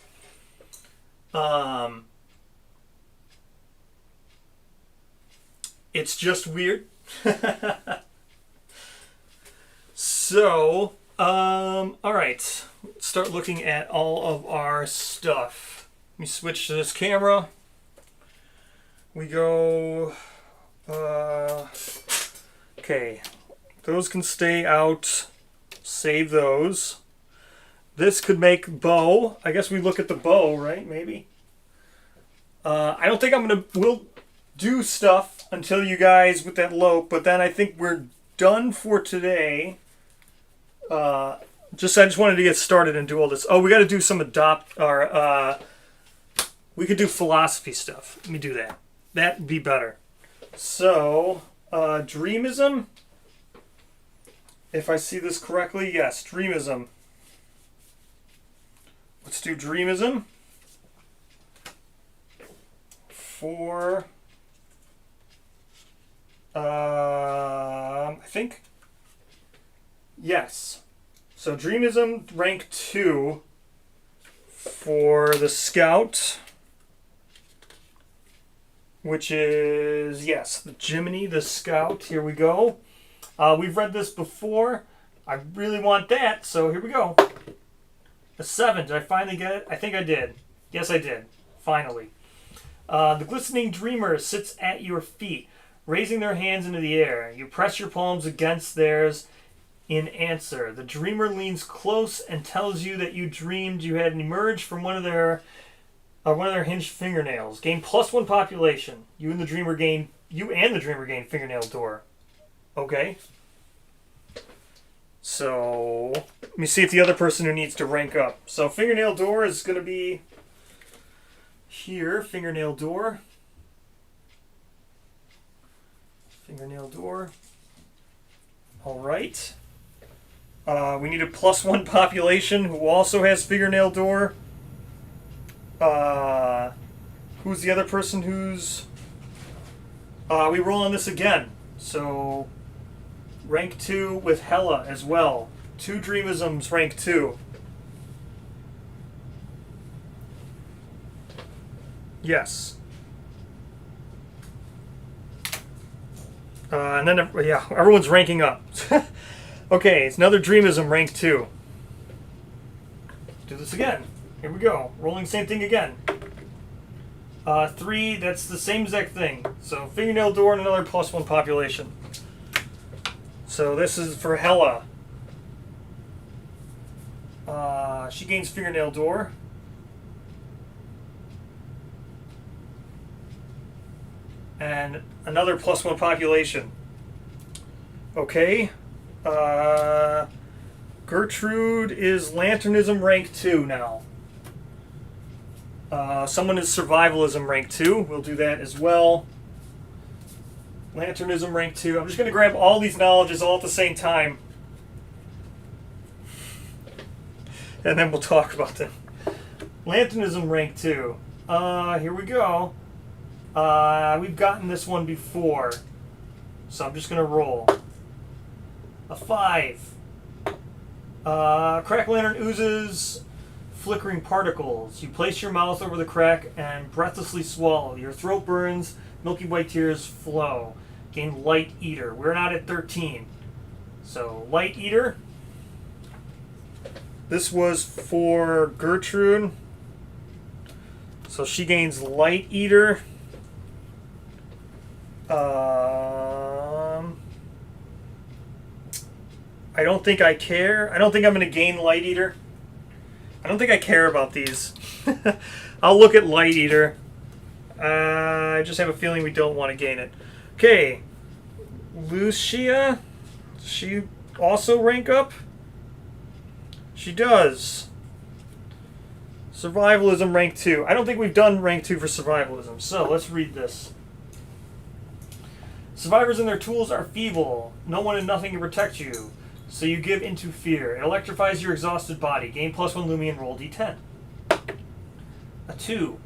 It's just weird. So, all right. Let's start looking at all of our stuff. Let me switch to this camera. We go... okay. Those can stay out. Save those. This could make bow. I guess we look at the bow, right? Maybe. I don't think we'll do stuff until you guys with that lope, but then I think we're done for today. I just wanted to get started and do all this. Oh, we got to do some we could do philosophy stuff. Let me do that. That'd be better. So, dreamism. If I see this correctly, yes, dreamism. Let's do dreamism. For I think. Yes. So dreamism rank 2 for the scout, which is, yes, the Jiminy, the scout. Here we go. We've read this before. I really want that, so here we go. A 7. Did I finally get it? I think I did. Yes, I did. Finally. The glistening dreamer sits at your feet, raising their hands into the air. You press your palms against theirs in answer. The dreamer leans close and tells you that you dreamed you had emerged from one of their hinged fingernails. Gain +1 population. You and the dreamer gain fingernail door. Okay. So let me see if the other person who needs to rank up. So fingernail door is going to be here. Fingernail door. Fingernail door. All right. We need a +1 population who also has fingernail door. Who's the other person who's... we roll on this again. So, rank 2 with Hella as well. 2 dreamisms, rank 2. Yes. And then, yeah, everyone's ranking up. Okay, it's another dreamism, rank 2. Do this again. Here we go. Rolling the same thing again. 3, that's the same exact thing. So fingernail door and another +1 population. So this is for Hella. She gains fingernail door. And another +1 population. Okay. Gertrude is Lanternism rank 2 now. Someone is Survivalism rank 2. We'll do that as well. Lanternism rank 2. I'm just going to grab all these knowledges all at the same time. And then we'll talk about them. Lanternism rank 2. Here we go. We've gotten this one before. So I'm just going to roll. A 5. Crack lantern oozes flickering particles. You place your mouth over the crack and breathlessly swallow. Your throat burns, milky white tears flow. Gain light eater. We're not at 13. So light eater. This was for Gertrude. So she gains light eater. I don't think I care. I don't think I'm going to gain Light Eater. I don't think I care about these. I'll look at Light Eater. I just have a feeling we don't want to gain it. Okay. Lucia. Does she also rank up? She does. Survivalism rank 2. I don't think we've done rank 2 for survivalism. So let's read this. Survivors and their tools are feeble. No one and nothing can protect you. So you give into fear. It electrifies your exhausted body. Gain +1 Lumi and roll d10. A 2.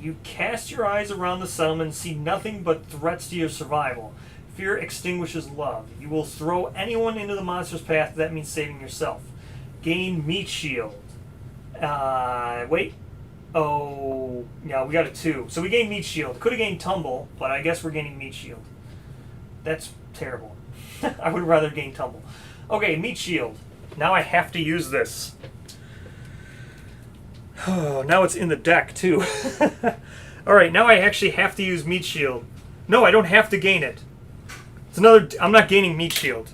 You cast your eyes around the settlement and see nothing but threats to your survival. Fear extinguishes love. You will throw anyone into the monster's path. That means saving yourself. Gain meat shield. Wait. Oh, yeah, we got a 2. So we gained meat shield. Could have gained tumble, but I guess we're gaining meat shield. That's terrible. I would rather gain tumble. Okay, meat shield. Now I have to use this. Oh, now it's in the deck, too. Alright, now I actually have to use meat shield. No, I don't have to gain it. It's another... I'm not gaining meat shield.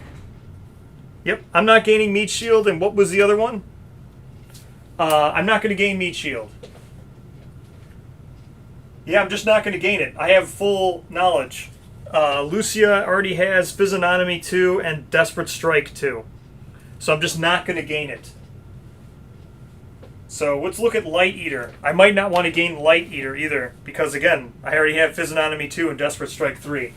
Yep, I'm not gaining meat shield, and what was the other one? I'm not going to gain meat shield. Yeah, I'm just not going to gain it. I have full knowledge. Lucia already has Physiognomy 2 and Desperate Strike 2. So I'm just not going to gain it. So let's look at Light Eater. I might not want to gain Light Eater either, because again, I already have Physiognomy 2 and Desperate Strike 3.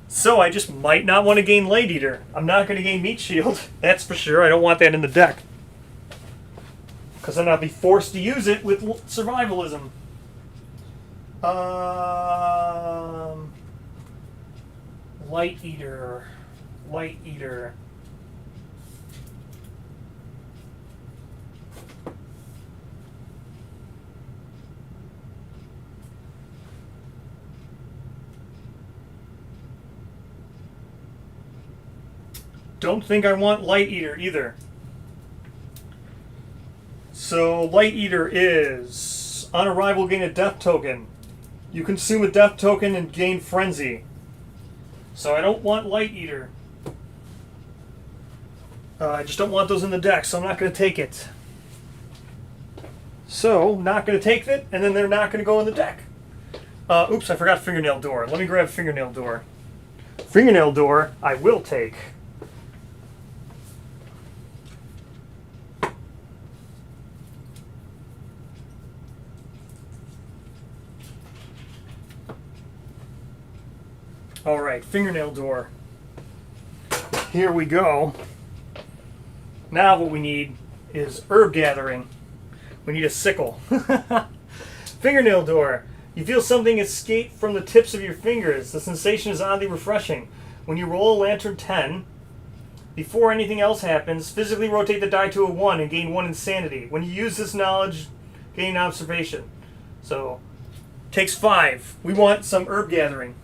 So I just might not want to gain Light Eater. I'm not going to gain Meat Shield, that's for sure. I don't want that in the deck. Because then I'll be forced to use it with Survivalism. Light Eater. Light Eater. Don't think I want Light Eater either. So Light Eater is on arrival gain a death token. You consume a death token and gain Frenzy. So I don't want Light Eater. I just don't want those in the deck, so I'm not going to take it. So, not going to take it, and then they're not going to go in the deck. Oops, I forgot Fingernail Door. Let me grab Fingernail Door. Fingernail Door, I will take. Alright, Fingernail Door. Here we go. Now what we need is Herb Gathering. We need a sickle. Fingernail Door. You feel something escape from the tips of your fingers. The sensation is oddly refreshing. When you roll a Lantern 10, before anything else happens, physically rotate the die to a 1 and gain 1 Insanity. When you use this knowledge, gain Observation. So, takes 5. We want some Herb Gathering.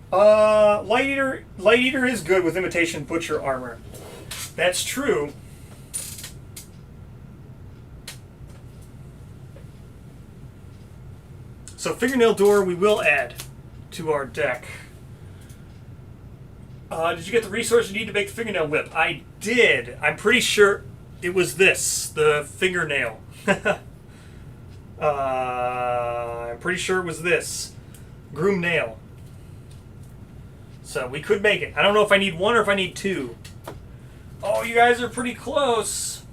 Light Eater is good with Imitation Butcher armor. That's true. So Fingernail Door we will add to our deck. Did you get the resource you need to make the Fingernail Whip? I did. I'm pretty sure it was this, the fingernail. I'm pretty sure it was this. Groom Nail. So we could make it. I don't know if I need 1 or if I need 2. Oh, you guys are pretty close.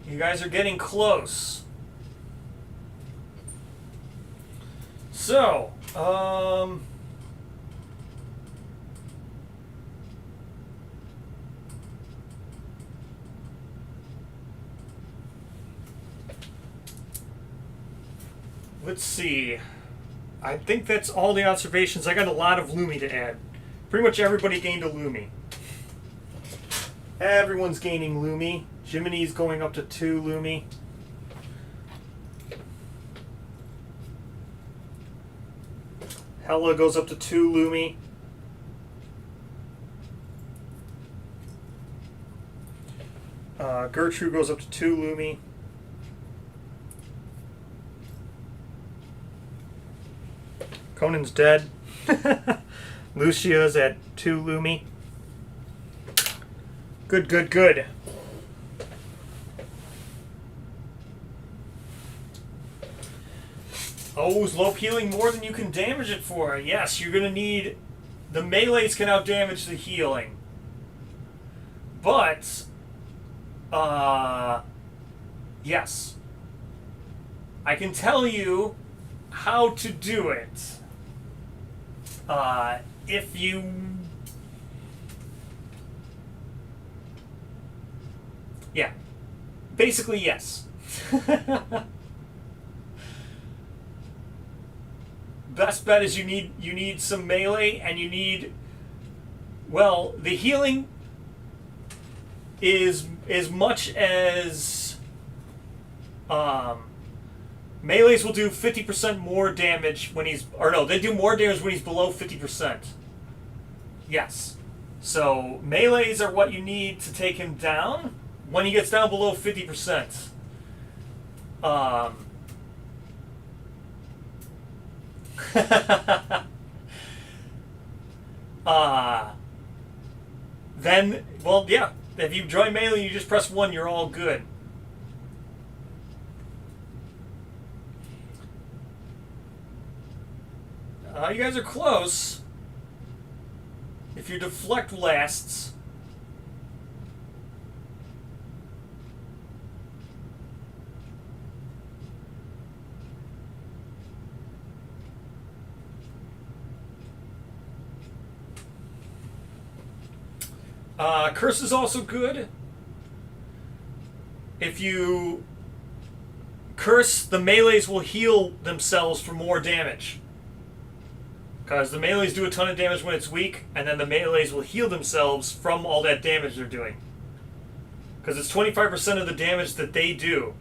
You guys are getting close. So, let's see. I think that's all the observations. I got a lot of Lumi to add. Pretty much everybody gained a Lumi. Everyone's gaining Lumi. Jiminy's going up to 2 Lumi. Hella goes up to 2 Lumi. Gertrude goes up to 2 Lumi. Conan's dead. Lucia's at 2 Lumi. Good, good, good. Oh, slope healing more than you can damage it for. Yes, you're going to need... The melees can outdamage the healing. But... yes. I can tell you how to do it. If you... Yeah. Basically, yes. Best bet is you need some melee, and you need... Well, the healing is as much as... melees will do 50% more damage when he's... Or no, they do more damage when he's below 50%. Yes. So, melees are what you need to take him down when he gets down below 50%. Then, well, yeah. If you join melee, you just press 1, you're all good. You guys are close. If your deflect lasts. Curse is also good. If you curse, the melees will heal themselves for more damage. Because the melees do a ton of damage when it's weak, and then the melees will heal themselves from all that damage they're doing. Because it's 25% of the damage that they do.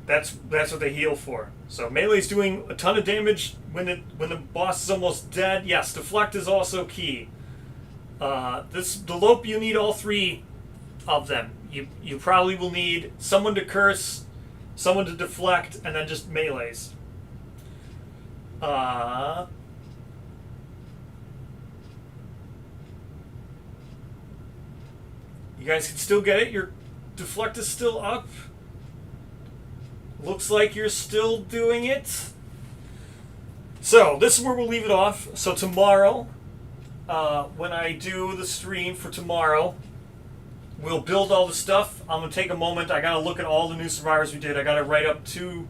That's what they heal for. So melee's doing a ton of damage when the boss is almost dead. Yes, deflect is also key. The lope, you need all 3 of them. You probably will need someone to curse, someone to deflect, and then just melees. You guys can still get it. Your deflect is still up. Looks like you're still doing it. So, this is where we'll leave it off. So tomorrow, when I do the stream for tomorrow, we'll build all the stuff. I'm going to take a moment. I got to look at all the new survivors we did. I got to write up 2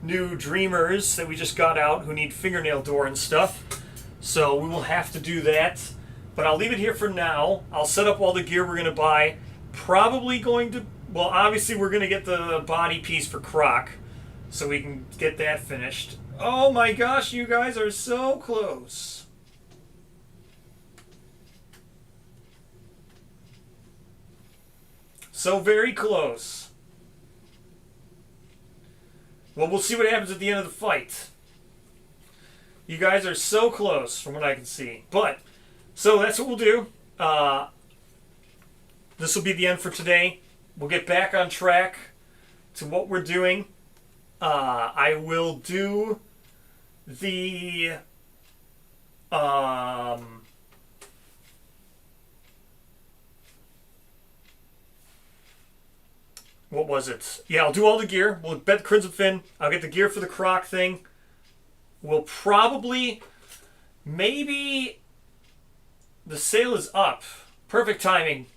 new dreamers that we just got out who need fingernail door and stuff. So we will have to do that. But I'll leave it here for now. I'll set up all the gear we're going to buy. Probably going to... Well, obviously we're going to get the body piece for Croc, so we can get that finished. Oh my gosh, you guys are so close. So very close. Well, we'll see what happens at the end of the fight. You guys are so close from what I can see. But, so that's what we'll do. This will be the end for today. We'll get back on track to what we're doing. I will do the... what was it? Yeah, I'll do all the gear. We'll bet Crimson Fin. I'll get the gear for the Croc thing. We'll probably... Maybe... The sale is up. Perfect timing.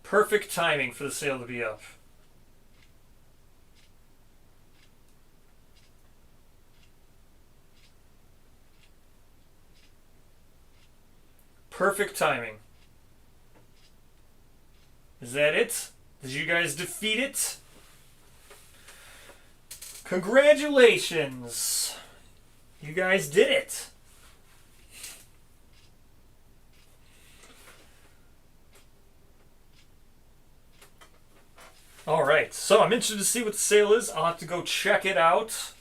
Perfect timing for the sale to be up. Perfect timing. Is that it? Did you guys defeat it? Congratulations! You guys did it! Alright, so I'm interested to see what the sale is. I'll have to go check it out.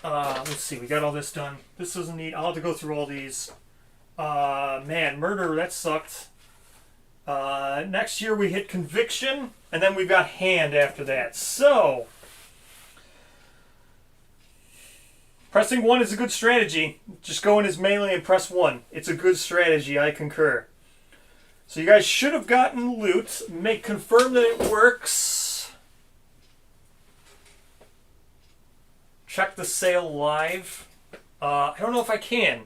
Let's see, we got all this done. This doesn't need... I'll have to go through all these. Man, murder, that sucked. Next year we hit Conviction, and then we've got Hand after that. So, pressing 1 is a good strategy. Just go in his melee and press 1. It's a good strategy, I concur. So you guys should have gotten loot. Confirm that it works. Check the sale live. I don't know if I can.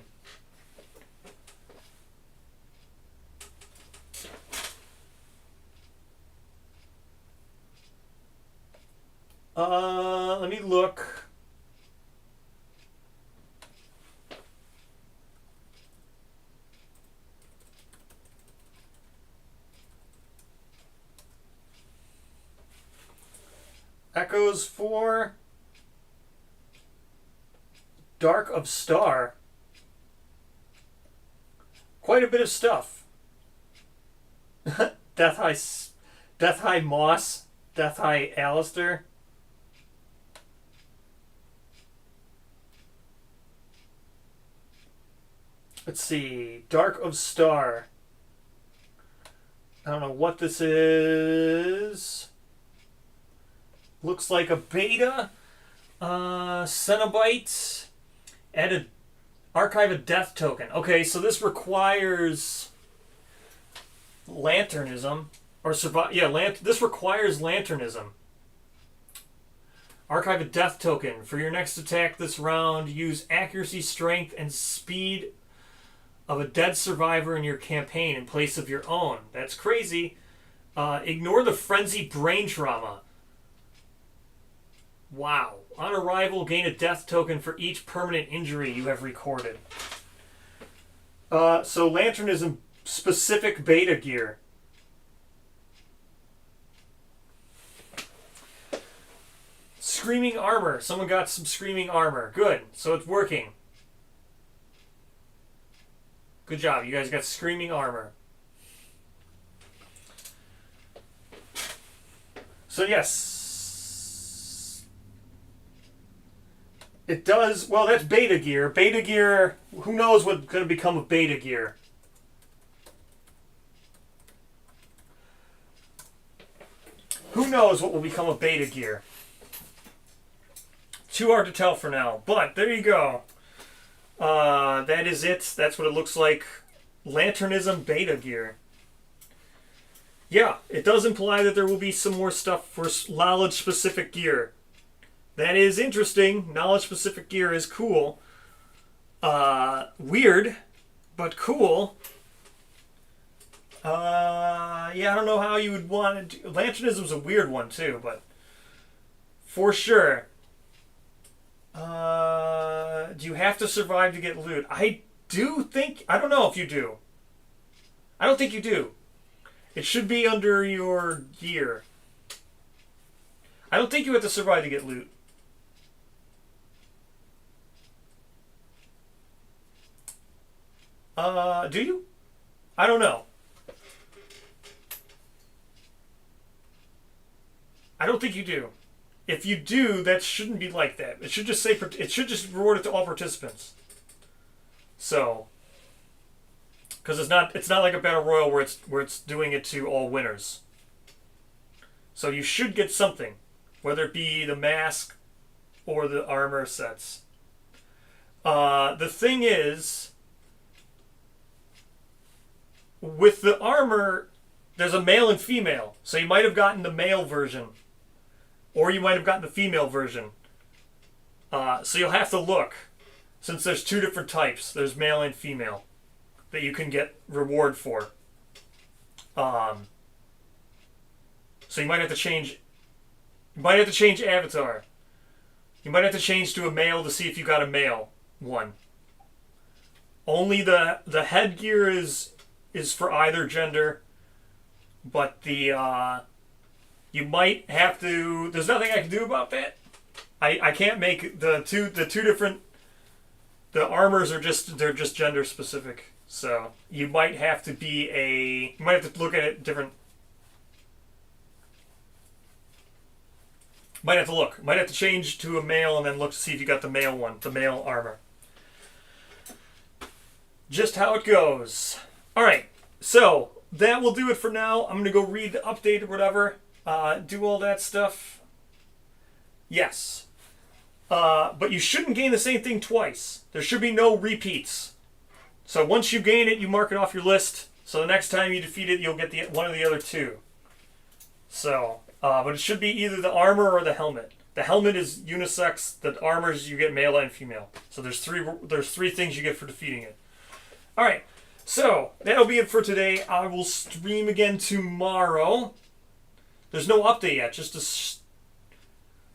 Let me look. Echoes for Dark of Star. Quite a bit of stuff. Death High Moss, Death High Alistair. Let's see, Dark of Star. I don't know what this is. Looks like a beta. Cenobite. Add a archive a death token. Okay, so this requires Lanternism or survive. Yeah, this requires Lanternism. Archive a death token for your next attack this round. Use accuracy, strength, and speed of a dead survivor in your campaign in place of your own. That's crazy. Ignore the frenzy brain trauma. Wow. On arrival, gain a death token for each permanent injury you have recorded. So Lanternism specific beta gear. Screaming armor. Someone got some screaming armor. Good. So it's working. Good job. You guys got screaming armor. So yes, it does. Well, that's beta gear. Beta gear, who knows what's going to become of beta gear. Who knows what will become of beta gear. Too hard to tell for now. But there you go. That is it. That's what it looks like. Lanternism beta gear. Yeah, it does imply that there will be some more stuff for knowledge-specific gear. That is interesting. Knowledge-specific gear is cool. Weird, but cool. Yeah, I don't know how you would want to do... Lanternism's a weird one, too, but... For sure. Do you have to survive to get loot? I do think... I don't know if you do. I don't think you do. It should be under your gear. I don't think you have to survive to get loot. Do you? I don't know. I don't think you do. If you do, that shouldn't be like that. It should just say it should just reward it to all participants. So, because it's not like a battle royal where it's doing it to all winners. So you should get something, whether it be the mask or the armor sets. The thing is, with the armor, there's a male and female. So you might have gotten the male version. Or you might have gotten the female version. So you'll have to look. Since there's two different types. There's male and female. That you can get reward for. So you might have to change... You might have to change avatar. You might have to change to a male to see if you got a male one. Only the headgear is for either gender. But the... You might have to... There's nothing I can do about that. I can't make the two different... The armors are they're just gender specific. So you might have to be a... You might have to look at it different... Might have to look. Might have to change to a male and then look to see if you got the male one. The male armor. Just how it goes. Alright. So... that will do it for now. I'm going to go read the update or whatever. Do all that stuff. Yes. But you shouldn't gain the same thing twice. There should be no repeats. So once you gain it, you mark it off your list. So the next time you defeat it, you'll get one of the other two. So, but it should be either the armor or the helmet. The helmet is unisex. The armor is you get male and female. So there's three things you get for defeating it. All right. So that'll be it for today. I will stream again tomorrow. There's no update yet.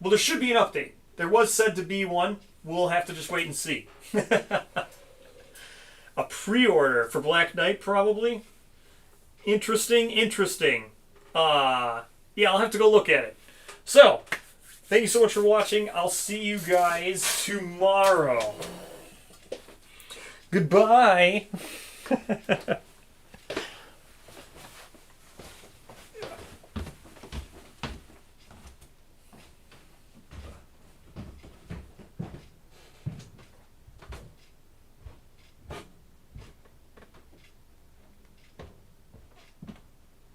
Well, there should be an update. There was said to be one. We'll have to just wait and see. A pre-order for Black Knight, probably. Interesting. Yeah, I'll have to go look at it. So, thank you so much for watching. I'll see you guys tomorrow. Goodbye.